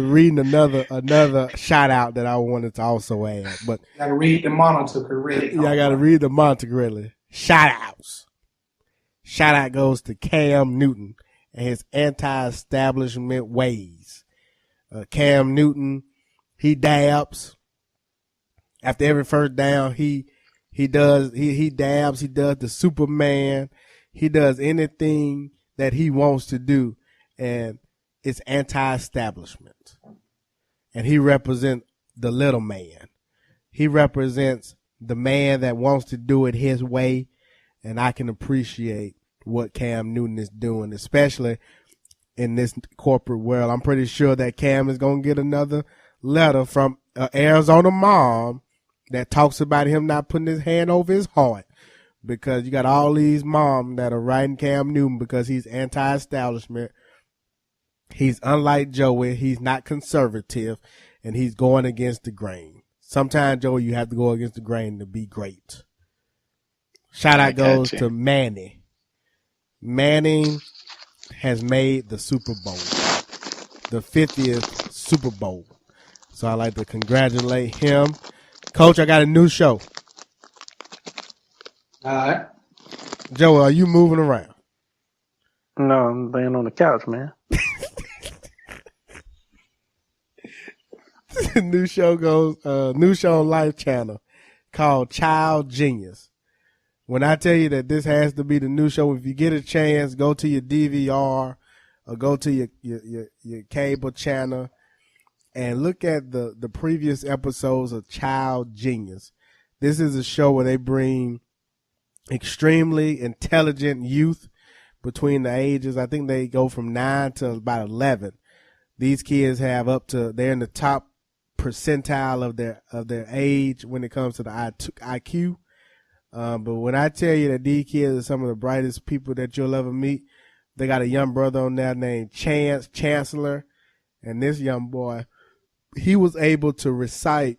reading another shout out that I wanted to also add. But gotta read the monitor correctly. Yeah, I gotta read the monitor correctly. Shout outs. Shout out goes to Cam Newton and his anti-establishment ways. Cam Newton, he dabs. After every first down, he dabs, he does the Superman. He does anything that he wants to do, and it's anti-establishment. And he represents the little man. He represents the man that wants to do it his way, and I can appreciate what Cam Newton is doing, especially in this corporate world. I'm pretty sure that Cam is going to get another letter from an Arizona mom that talks about him not putting his hand over his heart, because you got all these moms that are writing Cam Newton because he's anti-establishment. He's unlike Joey. He's not conservative, and he's going against the grain. Sometimes, Joey, you have to go against the grain to be great. Shout out goes to Manny. Manning has made the Super Bowl, the 50th Super Bowl. So I'd like to congratulate him. Coach, I got a new show. All right. Joe, are you moving around? No, I'm laying on the couch, man. New show on Life Channel called Child Genius. When I tell you that this has to be the new show, if you get a chance, go to your DVR or go to your cable channel and look at the previous episodes of Child Genius. This is a show where they bring extremely intelligent youth between the ages. I think they go from 9 to about 11. These kids have they're in the top percentile of their age when it comes to the IQ. But when I tell you that these kids are some of the brightest people that you'll ever meet, they got a young brother on there named Chancellor, and this young boy, he was able to recite.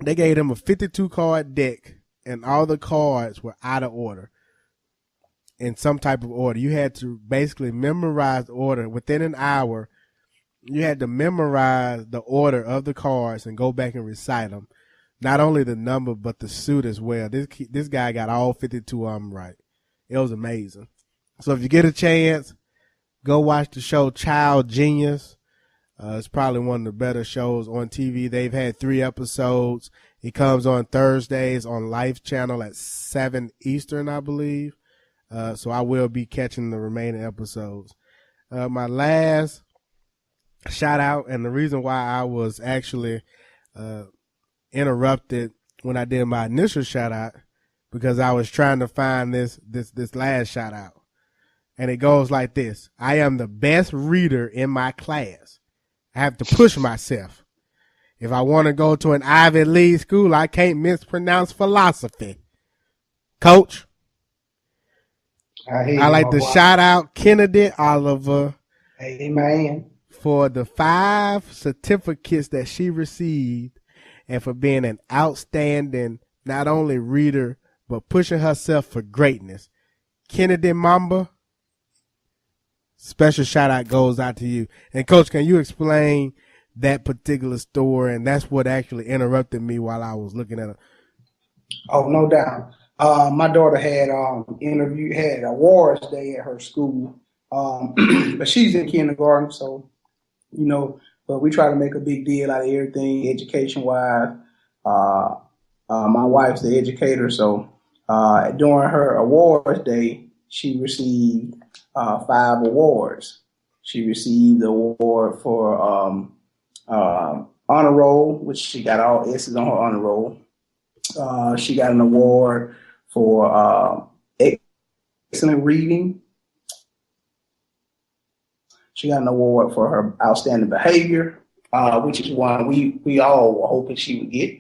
They gave him a 52 card deck, and all the cards were out of order, in some type of order. You had to basically memorize the order within an hour. You had to memorize the order of the cards and go back and recite them. Not only the number, but the suit as well. This guy got all 52 of them right. It was amazing. So if you get a chance, go watch the show Child Genius. It's probably one of the better shows on TV. They've had 3 episodes. It comes on Thursdays on Life Channel at 7 Eastern, I believe. So I will be catching the remaining episodes. My last shout out, and the reason why I was actually interrupted when I did my initial shout out, because I was trying to find this last shout out. And it goes like this. I am the best reader in my class. I have to push myself. If I want to go to an Ivy League school, I can't mispronounce philosophy. Coach, I like to shout out Kennedy Oliver. Amen. For the 5 certificates that she received and for being an outstanding, not only reader, but pushing herself for greatness. Kennedy Mamba, special shout out goes out to you. And Coach, can you explain that particular story? And that's what actually interrupted me while I was looking at it. Oh, no doubt. My daughter had had awards day at her school, but she's in kindergarten, so but we try to make a big deal out of everything education wise. My wife's the educator, so during her awards day, she received 5 awards. She received the award for honor roll, which she got all S's on her honor roll. She got an award for excellent reading. She got an award for her outstanding behavior, which is one we all were hoping she would get.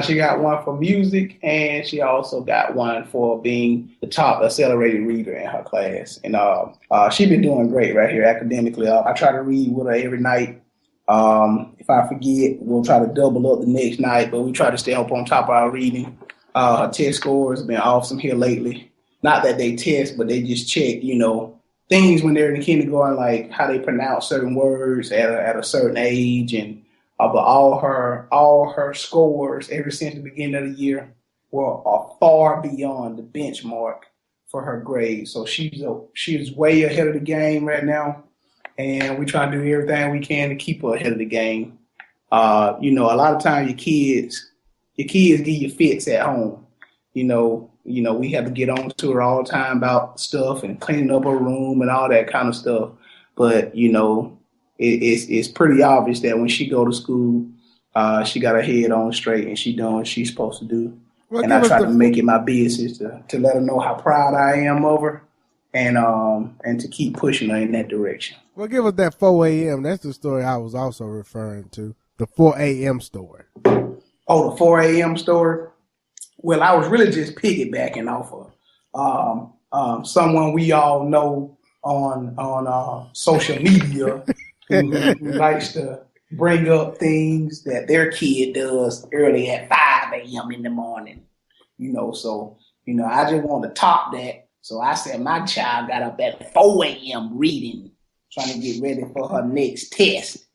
She got one for music, and she also got one for being the top accelerated reader in her class. And she's been doing great right here academically. I try to read with her every night. If I forget, we'll try to double up the next night, but we try to stay up on top of our reading. Her test scores have been awesome here lately. Not that they test, but they just check, things when they're in kindergarten, like how they pronounce certain words at a certain age, and but all her scores ever since the beginning of the year are far beyond the benchmark for her grade. So she's way ahead of the game right now, and we try to do everything we can to keep her ahead of the game. A lot of times your kids give you fits at home. We have to get on to her all the time about stuff and cleaning up her room and all that kind of stuff. But, it's pretty obvious that when she go to school, she got her head on straight and she doing what she's supposed to do. Well, and I try to make it my business to let her know how proud I am of her and to keep pushing her in that direction. Well, give us that 4 a.m. That's the story I was also referring to, the 4 a.m. story. Oh, the 4 a.m. story? Well, I was really just piggybacking off of someone we all know on social media who likes to bring up things that their kid does early at 5 a.m. in the morning. So I just want to top that. So I said my child got up at 4 a.m. reading, trying to get ready for her next test.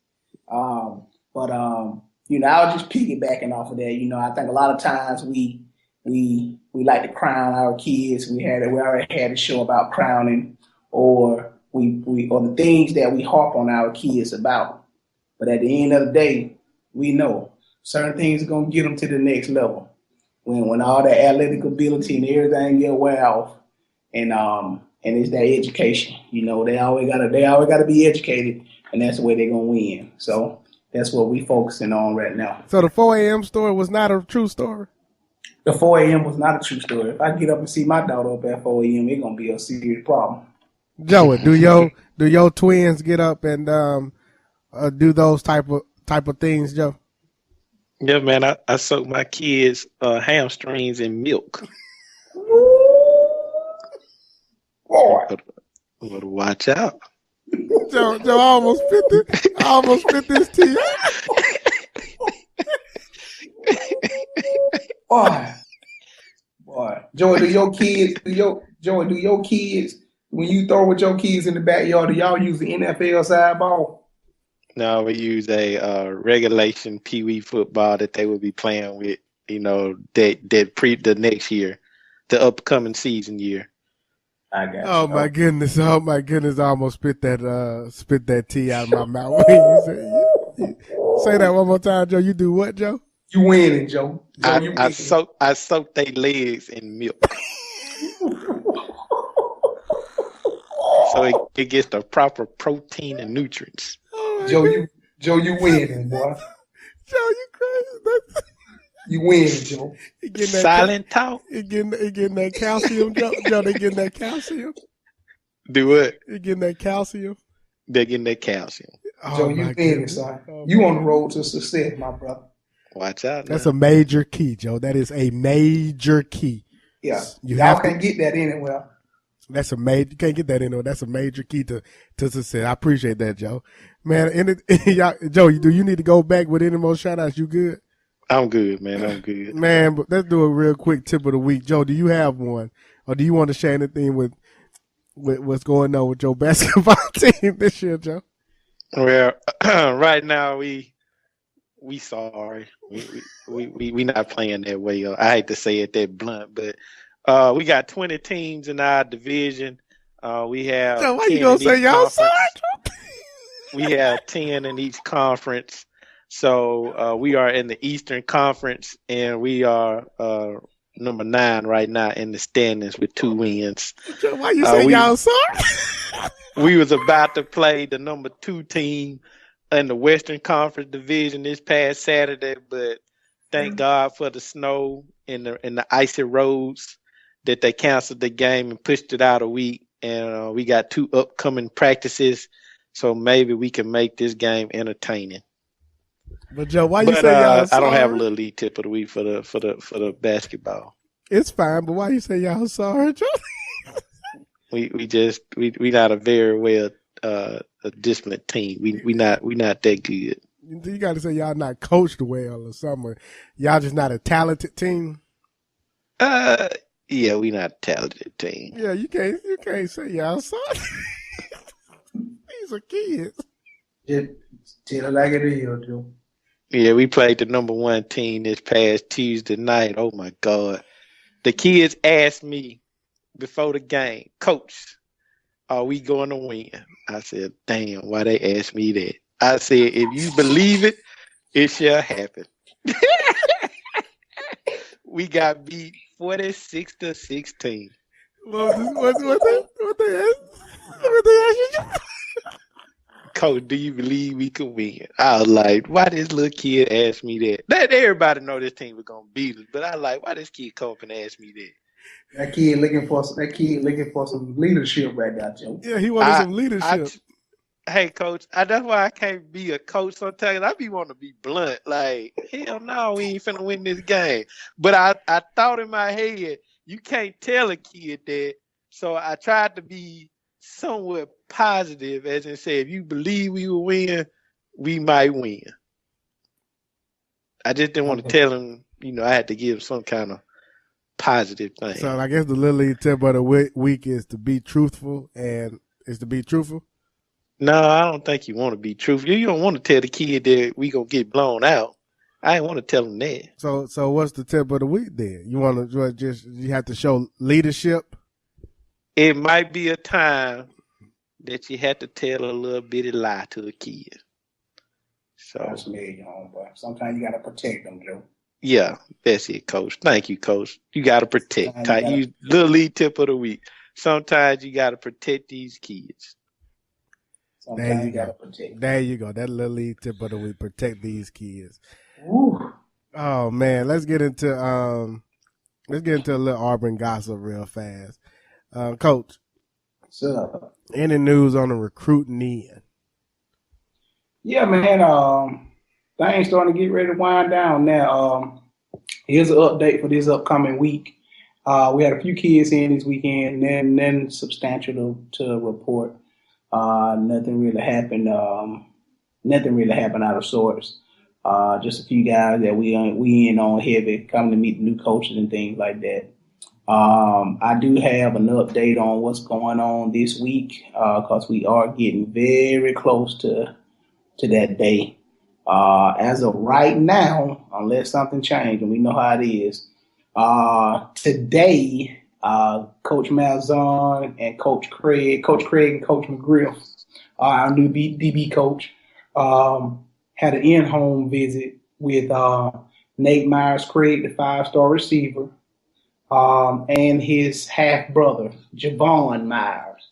I was just piggybacking off of that. I think a lot of times we we like to crown our kids. We already had a show about crowning, or or the things that we harp on our kids about. But at the end of the day, we know certain things are gonna get them to the next level. When all the athletic ability and everything get wear off, and it's that education. They always gotta be educated, and that's the way they're gonna win. So that's what we focusing on right now. So the 4 a.m. story was not a true story? The 4 a.m. was not a true story. If I get up and see my daughter up at 4 a.m., it's gonna be a serious problem. Joey, do your twins get up and do those type of things, Joe? Yeah, man, I soak my kids' hamstrings in milk. Boy. Better watch out. Joe, I almost spit this tea. Boy. Joey, do your kids, when you throw with your kids in the backyard, do y'all use the NFL side ball? No, we use a regulation Pee Wee football that they will be playing with, the next year, the upcoming season year. I got you. Oh my goodness! I almost spit that tea out of my mouth. You say that one more time, Joe. You do what, Joe? You winning, Joe. I soak their legs in milk. So it gets the proper protein and nutrients. Oh, Joe, you winning, boy. Joe, you crazy. You win, Joe. Silent talk. You getting that calcium, Joe? Joe, they getting that calcium? Do what? You getting that calcium? They're getting that calcium. Joe, you winning, son. You on the road to success, my brother. Watch out. That's a major key, Joe. That is a major key. Yeah. Y'all can't get that anywhere. That's a major. You can't get that anywhere. That's a major key to success. I appreciate that, Joe. Man, Joe, do you need to go back with any more shout outs? You good? I'm good, man. I'm good. Man, but let's do a real quick tip of the week. Joe, do you have one? Or do you want to share anything with what's going on with your basketball team this year, Joe? Well, right now we sorry. We not playing that way. I hate to say it that blunt, but we got 20 teams in our division. We have Joe, why you gonna say y'all sorry? We have 10 in each conference. So we are in the Eastern Conference, and we are number 9 right now in the standings with 2 wins. Joe, why you say y'all sorry? We was about to play the number 2 team in the Western Conference division this past Saturday, but thank God for the snow and the icy roads that they canceled the game and pushed it out a week. And we got 2 upcoming practices, so maybe we can make this game entertaining. But Joe, why you say y'all sorry? I don't have a little lead tip of the week for the basketball. It's fine, but why you say y'all sorry, Joe? we not a very well a disciplined team. We not that good. You got to say y'all not coached well or something. Y'all just not a talented team. Yeah, we not a talented team. Yeah, you can't say y'all sorry. These are kids. Tell it like it is, Joe. Yeah, we played the number 1 team this past Tuesday night. Oh my God. The kids asked me before the game, Coach, are we going to win? I said, damn, why they asked me that? I said, if you believe it, it shall happen. We got beat 46-16. What they asked you? Coach, do you believe we could win? I was like, why this little kid asked me that? Everybody know this team was gonna beat us, but I like, why this kid come up and ask me that? That kid looking for some leadership right now, Joe. Yeah, he wanted some leadership. Hey, Coach, that's why I can't be a coach sometimes. I be wanting to be blunt. Like, hell no, we ain't finna win this game. But I thought in my head, you can't tell a kid that. So I tried to be somewhat positive, as in say, if you believe we will win, we might win. I just didn't want to tell him, I had to give some kind of positive thing. So I guess the little league tip of the week is to be truthful, and is to be truthful. No, I don't think you want to be truthful. You don't want to tell the kid that we gonna get blown out. I ain't want to tell them that. So what's the tip of the week then? You want to just you have to show leadership. It might be a time that you had to tell a little bitty lie to a kid. So That's me, homeboy. Sometimes you gotta protect them, Joe. yeah, that's it, Coach. Thank you, Coach. You got to protect. Sometimes Little lead tip of the week. Sometimes you got to protect these kids. Sometimes you gotta protect. There you go. That little lead tip of the week. Protect these kids. Woo. Oh man, let's get into a little Auburn gossip real fast. Coach, So, any news on the recruiting end? yeah, man. Things starting to get ready to wind down now. Here's an update for this upcoming week. We had a few kids in this weekend, and then substantial to report. Nothing really happened. Nothing really happened out of sorts. Just a few guys that we in on heavy, coming to meet the new coaches and things like that. I do have an update on what's going on this week because we are getting very close to that day. As of right now, unless something changed, and we know how it is, today, Coach Malzahn and Coach Craig and Coach McGriff, our new DB coach, had an in-home visit with Nate Myers-Craig, the 5-star receiver, and his half-brother, Javon Myers.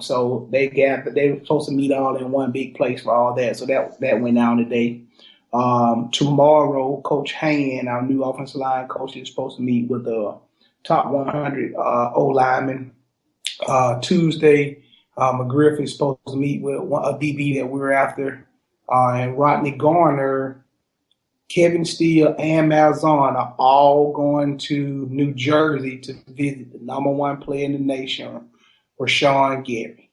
So they were supposed to meet all in one big place for all that. So that went down today. Tomorrow, Coach Hand, our new offensive line coach, is supposed to meet with the top 100 O-linemen. Tuesday, McGriff is supposed to meet with a DB that we're after. And Rodney Garner, Kevin Steele, and Malzahn are all going to New Jersey to visit the number one player in the nation, Rashawn Gary.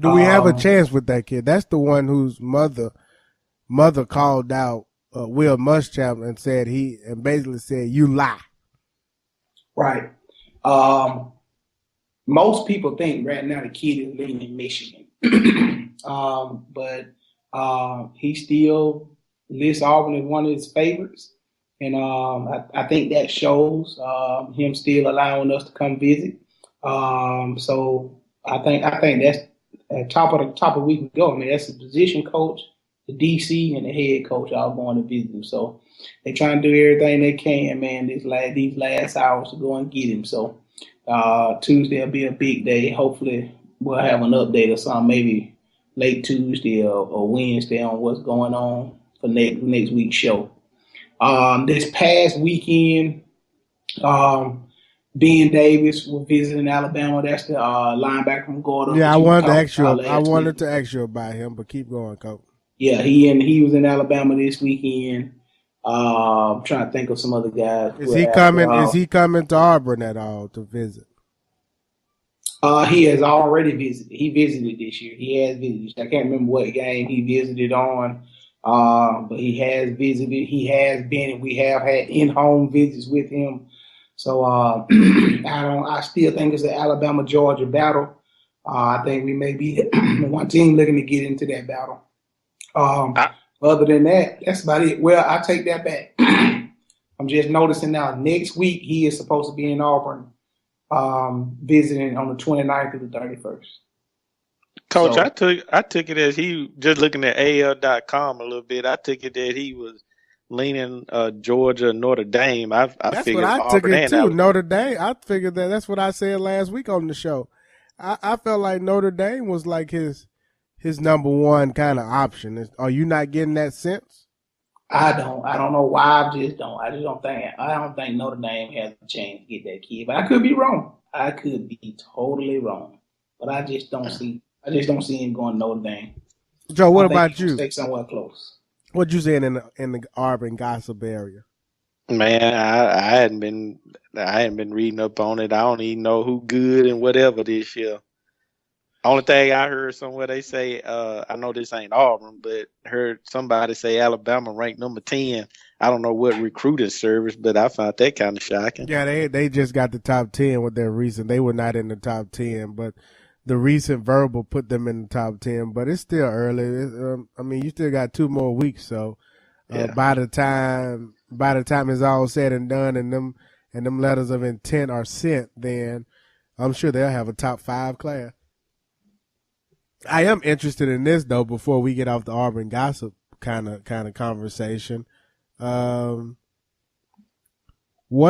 Do we have a chance with that kid? That's the one whose mother called out Will Muschamp and basically said, "You lie." Right. Most people think right now the kid is living in Michigan, but he still lists Auburn as one of his favorites, and I think that shows him still allowing us to come visit. So I think that's at top of we can go. I mean, that's the position coach, the DC, and the head coach all going to visit him. So they trying to do everything they can, man. These last hours to go and get him. So Tuesday will be a big day. Hopefully we'll have an update or something, maybe late Tuesday or Wednesday on what's going on for next week's show. This past weekend, Ben Davis was visiting Alabama. That's the linebacker from Gordon. Yeah, I wanted to ask you about him, but keep going, Coach. Yeah, he was in Alabama this weekend. I'm trying to think of some other guys. Is he coming to Auburn at all to visit? He has already visited. He visited this year. He has visited. I can't remember what game he visited on, but he has visited. He has been. We have had in-home visits with him. So I still think it's the Alabama-Georgia battle. I think we may be one team looking to get into that battle. Other than that, that's about it. Well, I take that back. I'm just noticing now next week he is supposed to be in Auburn visiting on the 29th to the 31st. Coach, so, I took it as he, just looking at AL.com a little bit, I took it that he was leaning Georgia, Notre Dame. That's what I took it too. Notre Dame. I figured that's what I said last week on the show. I felt like Notre Dame was like his number one kind of option. Are you not getting that sense? I don't know why. I just don't think Notre Dame has a chance to get that kid. But I could be wrong. I could be totally wrong. But I just don't see him going to Notre Dame. Joe, what about you? Stay somewhere close. What you saying in the Auburn gossip area? Man, I hadn't been reading up on it. I don't even know who good and whatever this year. Only thing I heard somewhere they say, I know this ain't Auburn, but heard somebody say Alabama ranked number 10. I don't know what recruiting service, but I found that kind of shocking. Yeah, they just got the top 10 with their recent. They were not in the top 10, but the recent verbal put them in the top 10. But it's still early. I mean, you still got 2 more weeks, so By the time it's all said and done, and them letters of intent are sent, then I'm sure they'll have a top 5 class. I am interested in this though. Before we get off the Auburn gossip kind of conversation, what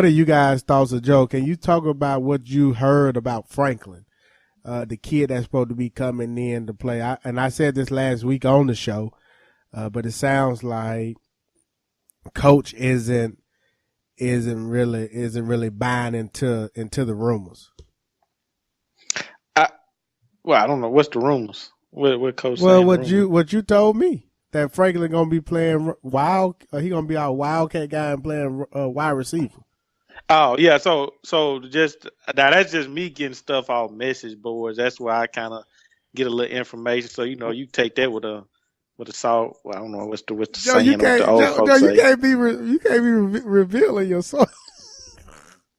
are you guys' thoughts of Joe? Can you talk about what you heard about Franklin, the kid that's supposed to be coming in to play? I said this last week on the show, but it sounds like Coach isn't really buying into the rumors. I don't know what's the rumors. What Coach? Well, what you told me that Franklin gonna be playing he gonna be our wildcat guy and playing wide receiver. Oh yeah, so just now that's just me getting stuff off message boards. That's where I kind of get a little information. So you take that with a salt. Well, I don't know what's the Joe, saying what the old folks say. You can't be revealing your source.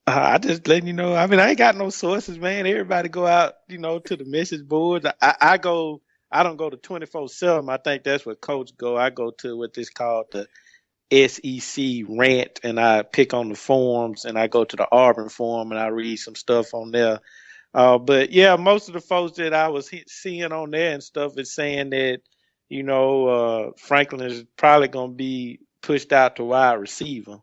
I just letting you know. I mean, I ain't got no sources, man. Everybody go out, to the message boards. I don't go to 24/7. I think that's what Coach go. I go to what this called the SEC rant, and I pick on the forums, and I go to the Auburn forum, and I read some stuff on there. But yeah, most of the folks that I was seeing on there and stuff is saying that, Franklin is probably going to be pushed out to wide receiver,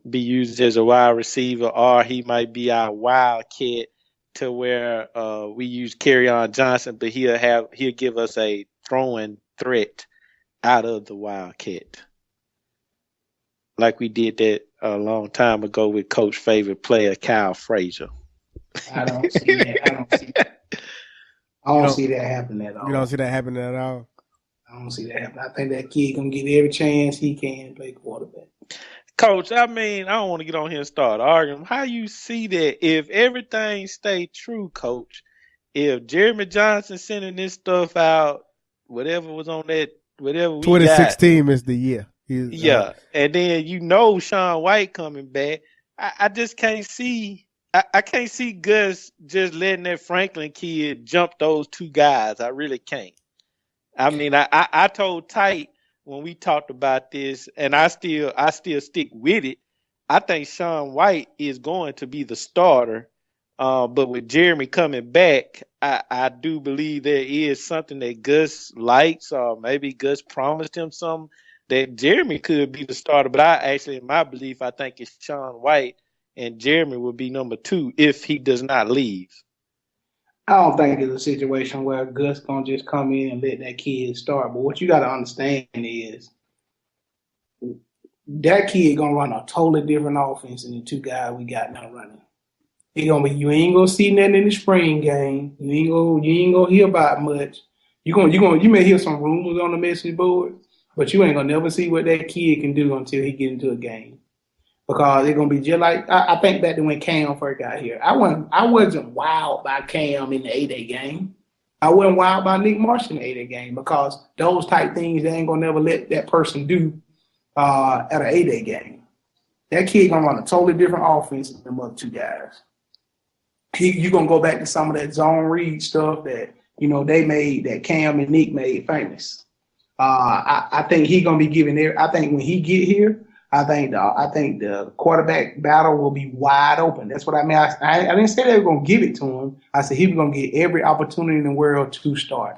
be used as a wide receiver, or he might be our wildcat to where we use Kerryon Johnson, but he'll give us a throwing threat out of the wildcat, like we did that a long time ago with Coach's favorite player, Kyle Frazier. I don't see that. I don't see that happening at all. You don't see that happening at all? I don't see that happening. I think that kid gonna get every chance he can to play quarterback. Coach, I mean, I don't want to get on here and start arguing. How you see that if everything stay true, Coach? If Jeremy Johnson sending this stuff out, whatever was on that, whatever we 2016 is the year. And then Sean White coming back. I just can't see. I can't see Gus just letting that Franklin kid jump those two guys. I really can't. I mean, I told Tight when we talked about this, and I still stick with it. I think Sean White is going to be the starter. But with Jeremy coming back, I do believe there is something that Gus likes, or maybe Gus promised him something that Jeremy could be the starter. But in my belief, I think it's Sean White, and Jeremy will be number 2 if he does not leave. I don't think it's a situation where Gus gonna just come in and let that kid start. But what you got to understand is that kid gonna run a totally different offense than the two guys we got now running. You ain't gonna see nothing in the spring game. You ain't gonna hear about much. You may hear some rumors on the message board, but you ain't gonna never see what that kid can do until he get into a game. Because it's gonna be just like I think back to when Cam first got here. I wasn't wild by Cam in the 8A game. I wasn't wild by Nick Marsh in the 8A game because those type things they ain't gonna never let that person do at an 8A game. That kid gonna run a totally different offense than them other two guys. You're gonna go back to some of that zone read stuff that they made, that Cam and Nick made famous. I think he gonna be giving there. I think when he get here, I think the quarterback battle will be wide open. That's what I mean. I didn't say they were gonna give it to him. I said he was gonna get every opportunity in the world to start.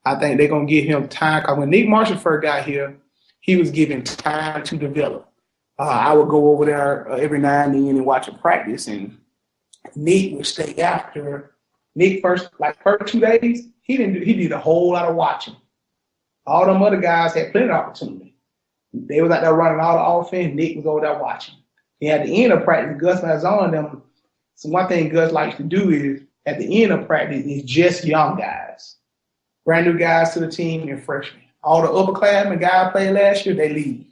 I think they're gonna give him time. Because when Nick Marshall first got here, he was given time to develop. I would go over there every now and then and watch a practice, and Nick would stay after. Nick first 2 days, he did a whole lot of watching. All them other guys had plenty of opportunity. They was out there running all the offense. Nick was over there watching. And at the end of practice, Gus was on them. So one thing Gus likes to do is at the end of practice is just young guys, brand new guys to the team and freshmen. All the upperclassmen guys played last year, they leave.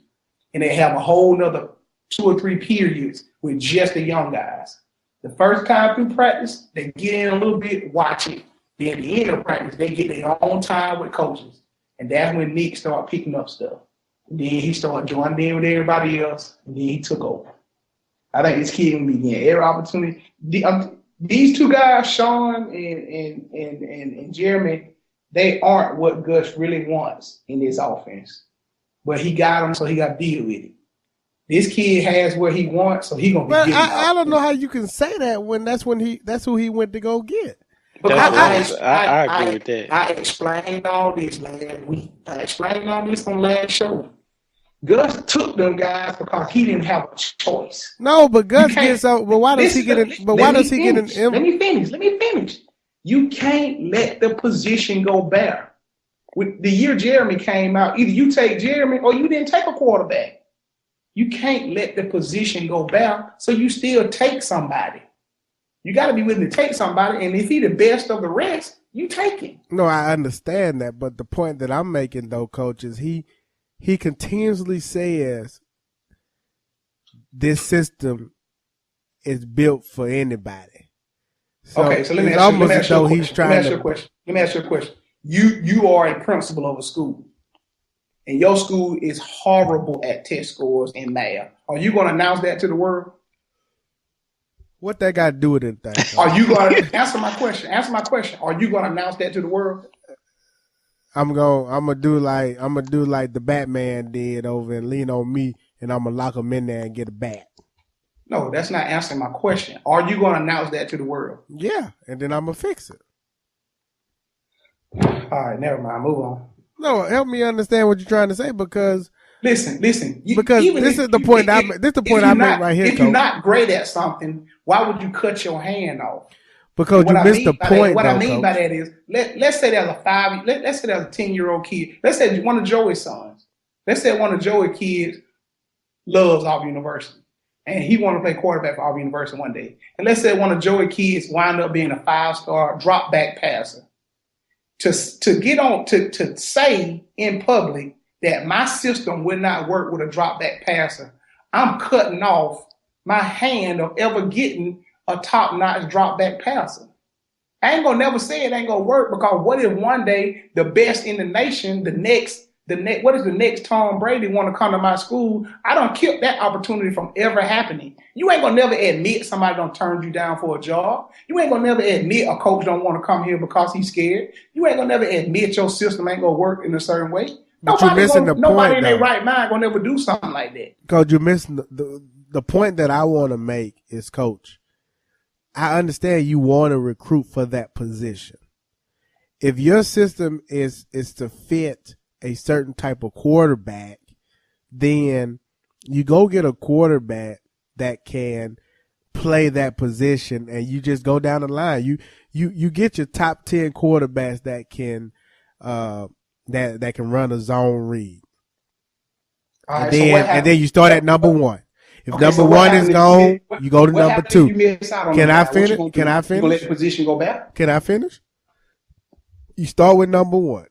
And they have a whole nother 2 or 3 periods with just the young guys. The first time through practice, they get in a little bit, watch it. Then at the end of practice, they get their own time with coaches. And that's when Nick started picking up stuff. And then he started joining in with everybody else, and then he took over. I think this kid gonna be getting every opportunity. These two guys, Sean and Jeremy, they aren't what Gus really wants in this offense. but he got him, so he got to deal with it. This kid has what he wants, so he gonna be But getting. I don't know how you can say that when that's who he went to go get. I agree with that. I explained all this last week. I explained all this on last show. Gus took them guys because he didn't have a choice. No, but Gus gets so. But why does he get an? But why does he get an? Let me finish. You can't let the position go bare. With the year Jeremy came out, either you take Jeremy or you didn't take a quarterback. You can't let the position go bare, so you still take somebody. You got to be willing to take somebody, and if he's the best of the rest, you take him. No, I understand that, but the point that I'm making, though, Coach, is he continuously says this system is built for anybody. So okay, so let me ask you a question. You are a principal of a school, and your school is horrible at test scores in math. Are you going to announce that to the world? What that got to do with anything? Are you going to answer my question? Answer my question. Are you going to announce that to the world? I'm gonna do like the Batman did over and lean on me, and I'm gonna lock him in there and get a bat. No, that's not answering my question. Are you going to announce that to the world? Yeah, and then I'm gonna fix it. All right, never mind. Move on. No, help me understand what you're trying to say because listen. Because this is the point I make right here. If you're not great at something, why would you cut your hand off? Because you missed the point. What I mean by that is, let's say there's a 10-year-old kid. Let's say one of Joey's sons. Let's say one of Joey's kids loves Auburn University, and he want to play quarterback for Auburn University one day. And let's say one of Joey's kids wind up being a 5-star drop back passer. To get on to say in public that my system would not work with a drop back passer, I'm cutting off my hand of ever getting a top-notch drop-back passer. I ain't gonna never say it ain't gonna work because what if one day the best in the nation, what if the next Tom Brady want to come to my school? I don't keep that opportunity from ever happening. You ain't gonna never admit somebody don't turn you down for a job. You ain't gonna never admit a coach don't want to come here because he's scared. You ain't gonna never admit your system ain't gonna work in a certain way. But you're missing the point. Nobody in their right mind gonna never do something like that. Because you're missing the point that I want to make is, Coach, I understand you want to recruit for that position. If your system is to fit a certain type of quarterback, then you go get a quarterback that can play that position, and you just go down the line. You get your top 10 quarterbacks that can that can run a zone read, and then you start at number one. If number one is gone, you go to number two. Can I finish? Can I finish? You let the position go back? Can I finish? You start with number one.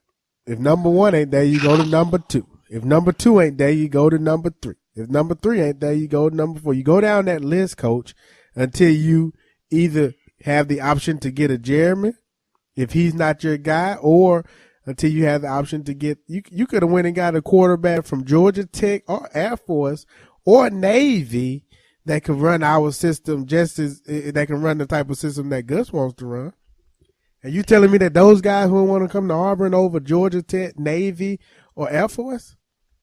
If number one ain't there, you go to number two. If number two ain't there, you go to number three. If number three ain't there, you go to number four. You go down that list, Coach, until you either have the option to get a Jeremy, if he's not your guy, or until you have the option to get, you could have went and got a quarterback from Georgia Tech or Air Force or Navy that could run our system just as that can run the type of system that Gus wants to run. And you telling me that those guys who want to come to Auburn over Georgia Tech, Navy, or Air Force?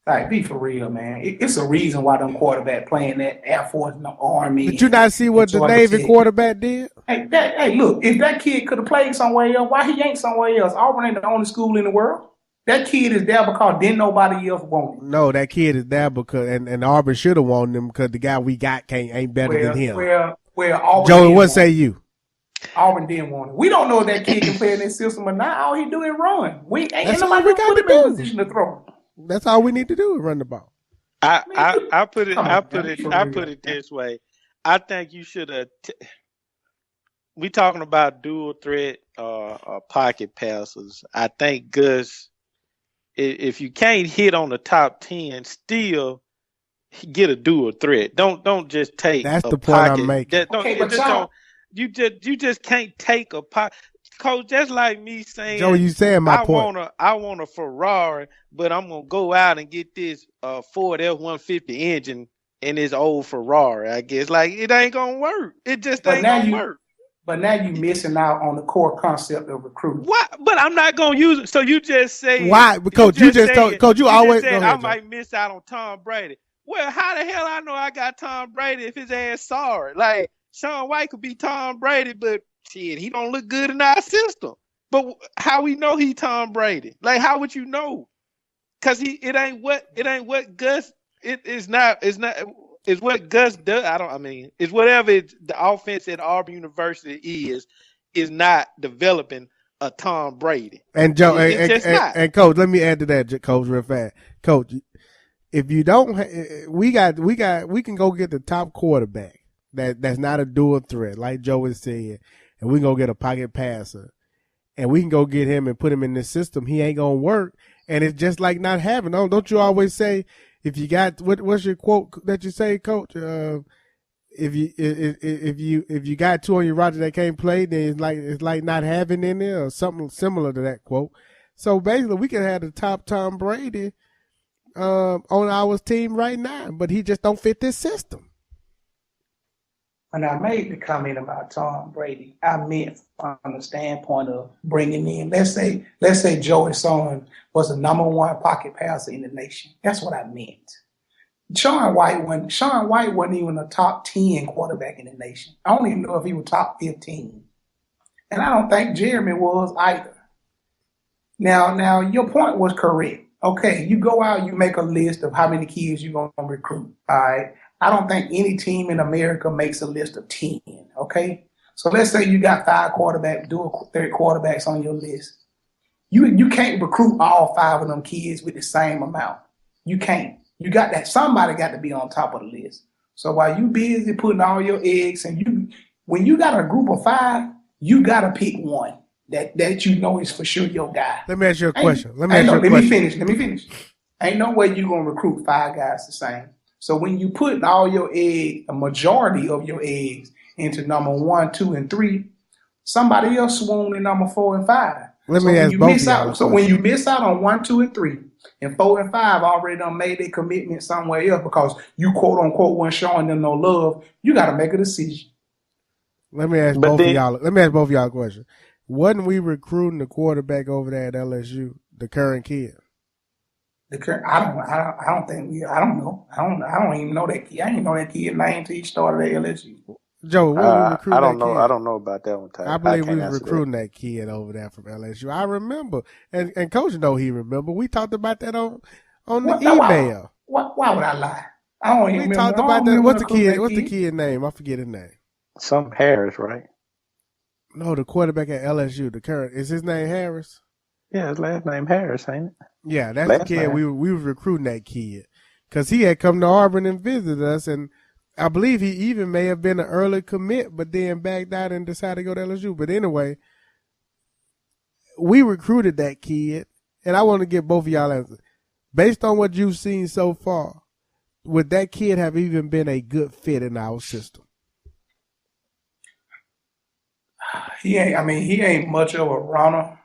Like, be for real, man. It's a reason why them quarterback playing that Air Force and the Army. Did you not see what the Navy quarterback did? Hey, look, if that kid could have played somewhere else, why he ain't somewhere else? Auburn ain't the only school in the world. That kid is there because didn't nobody else want him. No, that kid is there because and Auburn should have wanted him because the guy we got ain't better than him. Auburn Joey, what say you? Auburn didn't want him. We don't know if that kid can play in this system or not. All he do is run. Ain't nobody put him in a position to throw. That's all we need to do is run the ball. I put it this way. I think you should have. We talking about dual threat pocket passes. I think Gus, if you can't hit on the top 10, still get a dual threat. Don't just take. That's the point pocket. I'm making. You just can't take a pocket. Coach, that's like me saying, Joe, you saying my point. I want a Ferrari, but I'm gonna go out and get this Ford F-150 engine in this old Ferrari. I guess like it ain't gonna work. It just ain't gonna work. But now you're missing out on the core concept of recruiting. What? But I'm not gonna use it. So you just say Why? Because you just told Coach. You always said go I ahead, Joe. might miss out on Tom Brady. Well, how the hell I know I got Tom Brady if his ass sorry? Like Sean White could be Tom Brady, but shit, he don't look good in our system. But how we know he Tom Brady? Like how would you know? Cause it ain't what Gus. It's what Gus does. It's whatever the offense at Auburn University is not developing a Tom Brady. And Joe, it's just not. And Coach, let me add to that, Coach, real fast. Coach, if you don't, we can go get the top quarterback that's not a dual threat, like Joe was saying, and we can go get a pocket passer, and we can go get him and put him in this system. He ain't gonna work, and it's just like not having. Don't you always say, if you got what's your quote that you say, Coach? If you got two on your roster that can't play, then it's like not having in there or something similar to that quote. So basically, we can have the top Tom Brady on our team right now, but he just don't fit this system. When I made the comment about Tom Brady, I meant from the standpoint of bringing in, let's say Joey Son was the number one pocket passer in the nation. That's what I meant. Sean White wasn't even a top 10 quarterback in the nation. I don't even know if he was top 15. And I don't think Jeremy was either. Now your point was correct. Okay, you go out, you make a list of how many kids you're going to recruit. All right. I don't think any team in America makes a list of 10. Okay. So let's say you got 5 quarterbacks, dual threat quarterbacks on your list. You can't recruit all 5 of them kids with the same amount. You can't. You got that. Somebody got to be on top of the list. So while you busy putting all your eggs, and when you got a group of 5, you got to pick one that you know is for sure your guy. Let me ask you a question. Let me finish. Ain't no way you gonna recruit 5 guys the same. So when you put all your eggs, a majority of your eggs into number 1, 2, and 3, somebody else swoon in number 4 and 5. Let me ask both of y'all. So when you miss out on 1, 2, and 3, and 4 and 5 already done made their commitment somewhere else because you quote unquote weren't showing them no love, you got to make a decision. Let me ask both of y'all a question. Wasn't we recruiting the quarterback over there at LSU, the current kid? I don't know. I don't even know that kid. I didn't know that kid name until he started at LSU. Joe, when we recruited I don't that know. kid? I don't know about that one. I believe we was recruiting that kid over there from LSU. I remember, and Coach know he remember. We talked about that on the email. Why would I lie? I don't even remember. We talked about that. What's the kid name? I forget his name. Some Harris, right? No, the quarterback at LSU, the current, is his name Harris? Yeah, his last name Harris, ain't it? Yeah, that's the kid. We was recruiting that kid because he had come to Auburn and visited us, and I believe he even may have been an early commit, but then backed out and decided to go to LSU. But anyway, we recruited that kid, and I want to get both of y'all answers. Based on what you've seen so far, would that kid have even been a good fit in our system? He ain't much of a runner.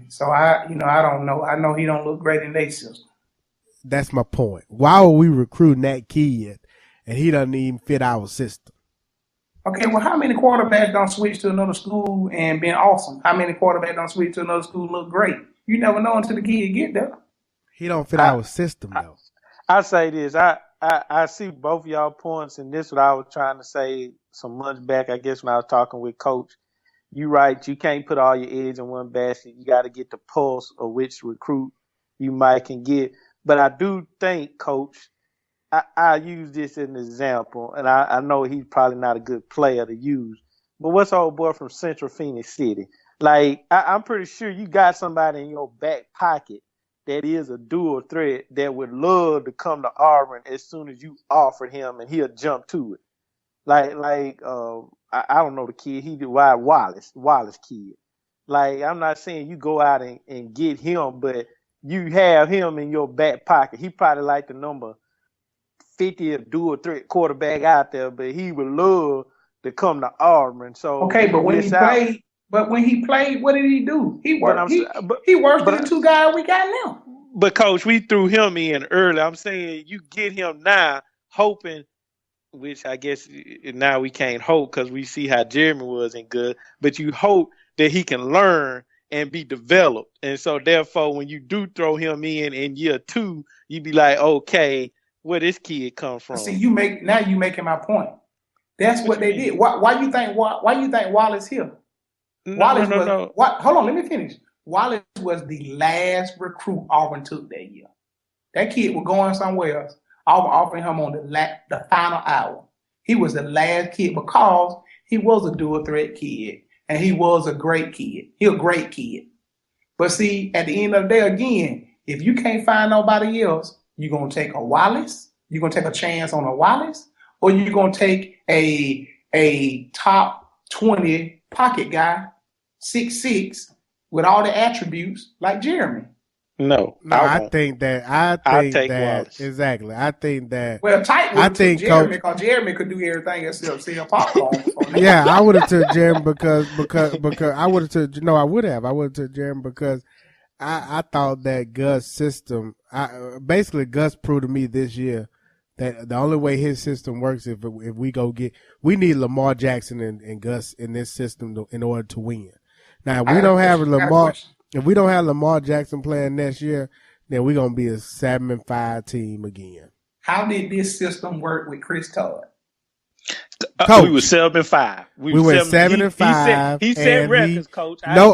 So I don't know. I know he don't look great in their system. That's my point. Why are we recruiting that kid and he doesn't even fit our system? Okay, well, how many quarterbacks don't switch to another school and been awesome? How many quarterbacks don't switch to another school and look great? You never know until the kid get there. He don't fit our system, though. I say this. I see both of y'all points, and this is what I was trying to say some months back, I guess, when I was talking with Coach. You right, you can't put all your eggs in one basket. You got to get the pulse of which recruit you might can get. But I do think, Coach, I use this as an example, and I know he's probably not a good player to use. But what's old boy from Central Phoenix City? Like, I'm pretty sure you got somebody in your back pocket that is a dual threat that would love to come to Auburn as soon as you offered him, and he'll jump to it. I don't know the kid. He did Wallace kid. Like, I'm not saying you go out and get him, but you have him in your back pocket. He probably like the number 50th dual threat quarterback out there, but he would love to come to Auburn. So okay, but when he played, what did he do? He worked. He worked with the 2 guys we got now. But Coach, we threw him in early. I'm saying you get him now, hoping which I guess now we can't hope because we see how Jeremy was in good, but you hope that he can learn and be developed. And so therefore, when you do throw him in year 2, you be like, okay, where this kid come from? See, you making my point. That's what they did. Why you think Wallace here? No. Hold on, let me finish. Wallace was the last recruit Auburn took that year. That kid was going somewhere else. Auburn offering him on the final hour. He was the last kid because he was a dual threat kid and he was a great kid. He a great kid. But see, at the end of the day, again, if you can't find nobody else, you're gonna take a Wallace. You're gonna take a chance on a Wallace, or you're gonna take a top 20 pocket guy, 6'6", with all the attributes like Jeremy. No, I think that Wallace. Exactly. I think that. Well, tight would take Jeremy because Jeremy could do everything except sell popcorn. Yeah, I would have took Jeremy because I would have took. No, I would have took Jeremy because I thought that Gus' system. Basically Gus proved to me this year that the only way his system works if we need Lamar Jackson and Gus in this system in order to win. Now if we don't have Lamar. If we don't have Lamar Jackson playing next year, then we're going to be a 7-5 team again. How did this system work with Chris Todd? We were 7-5. We went 7-5. He set records, Coach. No.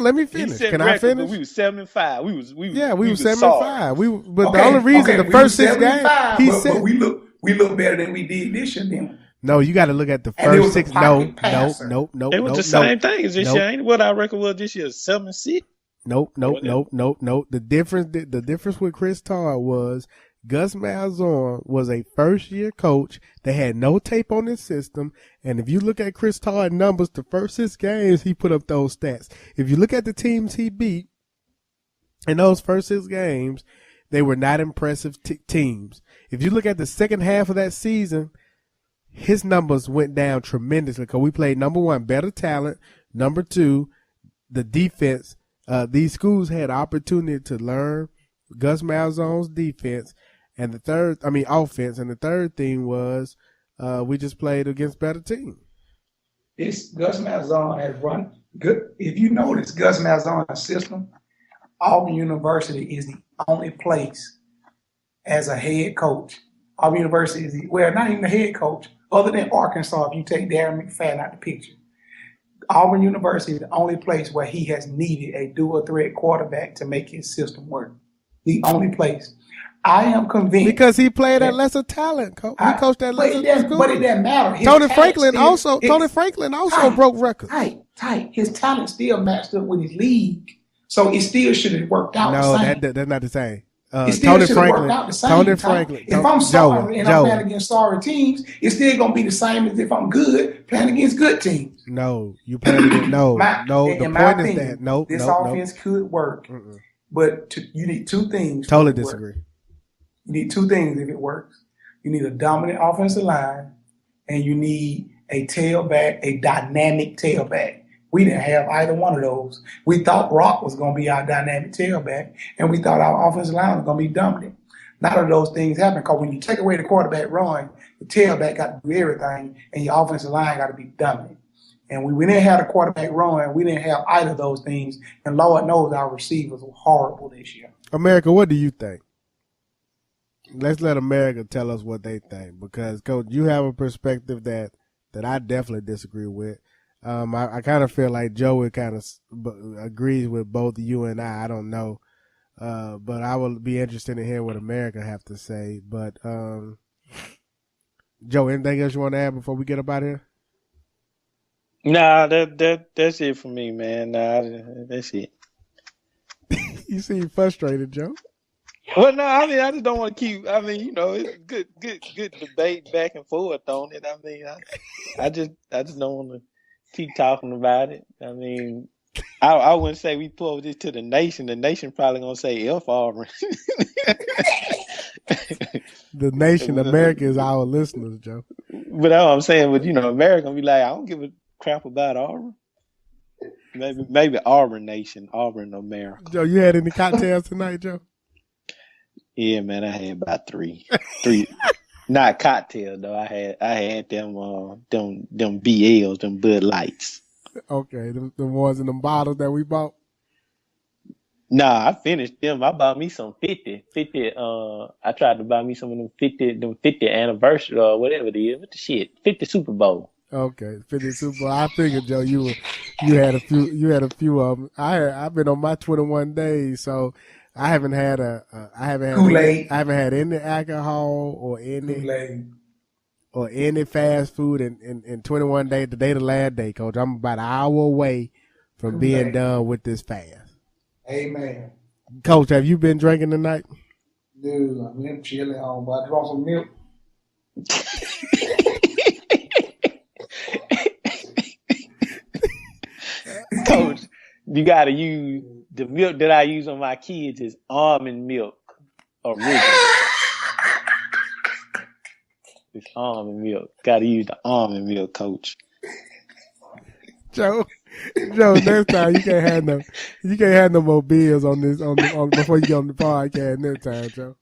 Let me finish. Can I finish? We were 7-5. We were 7-5. But the only reason the first 6 games, he said we look better than we did this year. Then. No, you got to look at the first 6. No. It was the same thing as this year. Ain't what our record was this year? 7-6. Nope. The difference with Chris Todd was Gus Malzahn was a first-year coach that had no tape on his system, and if you look at Chris Todd numbers, the first 6 games he put up those stats. If you look at the teams he beat in those first 6 games, they were not impressive teams. If you look at the second half of that season, his numbers went down tremendously because we played, number 1, better talent. Number 2, the defense. These schools had opportunity to learn Gus Malzahn's defense, and offense. And the third thing was we just played against better teams. This Gus Malzahn has run good. If you notice Gus Malzahn's system, Auburn University is the only place as a head coach. Auburn University is not even the head coach. Other than Arkansas, if you take Darren McFadden out the picture, Auburn University is the only place where he has needed a dual threat quarterback to make his system work. The only place. I am convinced because he played at lesser talent. He coached at lesser school. But it doesn't matter. Tony Franklin also broke records. Tight. His talent still matched up with his league, so it still should have worked out. No, the same. That's not the same. Tony Franklin. If I'm sorry and I'm playing against sorry teams, it's still gonna be the same as if I'm good playing against good teams. No, you playing against The point is that this offense could work, but you need 2 things. Totally disagree. You need 2 things if it works. You need a dominant offensive line, and you need a tailback, a dynamic tailback. We didn't have either one of those. We thought Brock was going to be our dynamic tailback, and we thought our offensive line was going to be dominant. None of those things happen because when you take away the quarterback run, the tailback got to do everything, and your offensive line got to be dominant. And we didn't have the quarterback run. We didn't have either of those things, and Lord knows our receivers were horrible this year. America, what do you think? Let's let America tell us what they think, because, Coach, you have a perspective that I definitely disagree with. I kind of feel like Joey kind of agrees with both you and I. I don't know. But I will be interested in hearing what America have to say. But, Joe, anything else you want to add before we get up out here? Nah, that's it for me, man. Nah, that's it. You seem frustrated, Joe. Well, no, I just don't want to keep. It's good debate back and forth on it. I just don't want to keep talking about it. I wouldn't say we pull this to the nation. The nation probably gonna say F Auburn. The nation, America, is our listeners, Joe. But that's what I'm saying. But America gonna be like, I don't give a crap about Auburn. Maybe Auburn Nation, Auburn America. Joe, you had any cocktails tonight, Joe? Yeah, man, I had about three. Not cocktail though. I had them BLs, them Bud Lights. Okay, the ones in the bottles that we bought. Nah, I finished them. I bought me some 50. I tried to buy me some of them 50 anniversary or whatever it is. What the shit? 50 Super Bowl. Okay, 50 Super Bowl. I figured, Joe, you had a few of them. I've been on my 21 days, so I haven't had Kool-Aid. I haven't had any alcohol or Kool-Aid. any fast food in 21 days. The day the last day, Coach. I'm about an hour away from being done with this fast. Amen. Coach, have you been drinking tonight? Dude, I'm in chilling home, but I drank some milk. Coach, you gotta use the milk that I use on my kids is almond milk original. It's almond milk. Gotta use the almond milk, Coach. Joe, next time you can't have no more bills on this before you get on the podcast next time, Joe.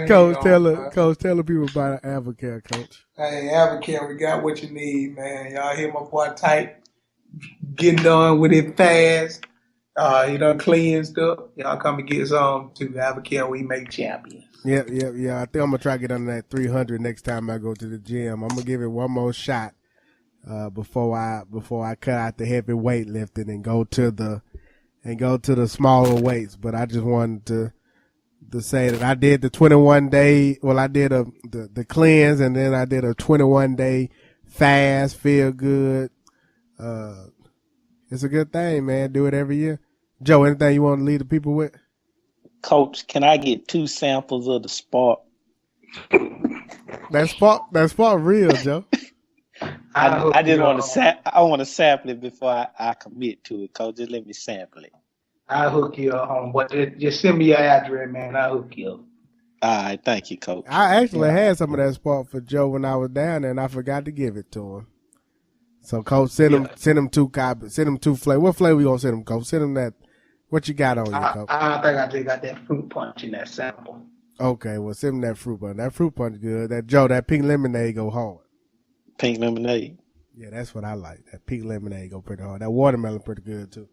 Coach, tell the people about Avocare, Coach. Hey, Avocare, we got what you need, man. Y'all hear my boy Tight getting done with it fast. He done cleansed up. Y'all come and get some to Avocare. We make champions. Yeah. I think I'm gonna try to get under that 300 next time I go to the gym. I'm gonna give it one more shot before I cut out the heavy weightlifting and go to the smaller weights. But I just wanted to say that I did the 21 day. Well, I did the cleanse, and then I did a 21 day fast. Feel good. It's a good thing, man. Do it every year. Joe, anything you want to leave the people with? Coach, can I get 2 samples of the Spark? That Spark real, Joe. I just want to I want to sample it before I commit to it, Coach. Just let me sample it. I'll hook you up, but just send me your address, man. I'll hook you up. All right, thank you, Coach. I actually had some of that Spark for Joe when I was down there, and I forgot to give it to him. So, Coach, send him 2 copies. Send him 2 flavors. What flavor you gonna send him, Coach? Send him that. What you got on you, Coach? I think I just got that fruit punch in that sample. Okay, well, send him that fruit punch. That fruit punch good. That pink lemonade go hard. Pink lemonade. Yeah, that's what I like. That pink lemonade go pretty hard. That watermelon pretty good too.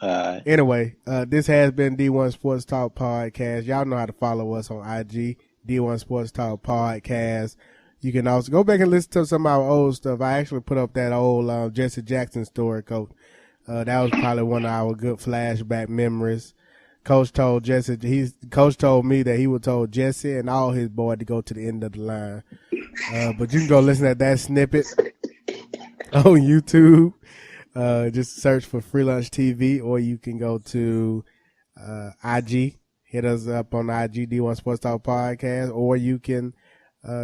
All right. Anyway, this has been D1 Sports Talk Podcast. Y'all know how to follow us on IG, D1 Sports Talk Podcast. You can also go back and listen to some of our old stuff. I actually put up that old Jesse Jackson story, Coach. That was probably one of our good flashback memories. Coach told me that he would told Jesse and all his boys to go to the end of the line. But you can go listen to that snippet on YouTube. Just search for Free Lunch TV, or you can go to IG. Hit us up on IG, D1 Sports Talk Podcast, or you can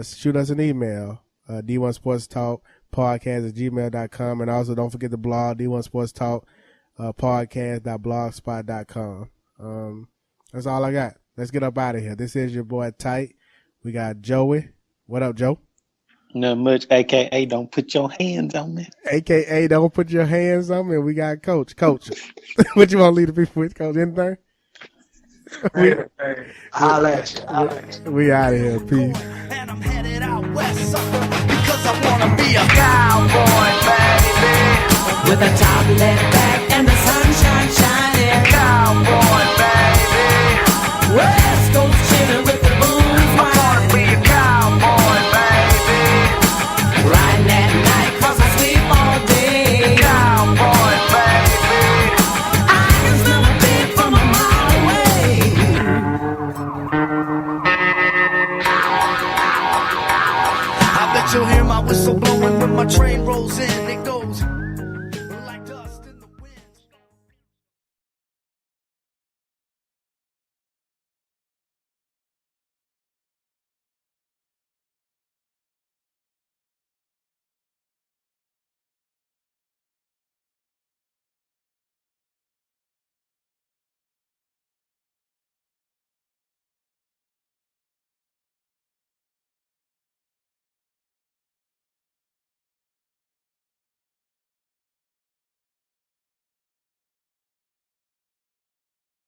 shoot us an email, D1 Sports Talk podcast@gmail.com, and also don't forget the blog, D1 Sports Talk podcast.blogspot.com. That's all I got. Let's get up out of here. This is your boy Tight. We got Joey. What up, Joe? Not much, a.k.a. don't put your hands on me. A.k.a. don't put your hands on me. We got Coach. What you want to leave the people with, Coach? Anything? I'll let you. We out of here. Peace. And I'm headed out west, sucker, because I wanna be a cowboy, baby, with a top left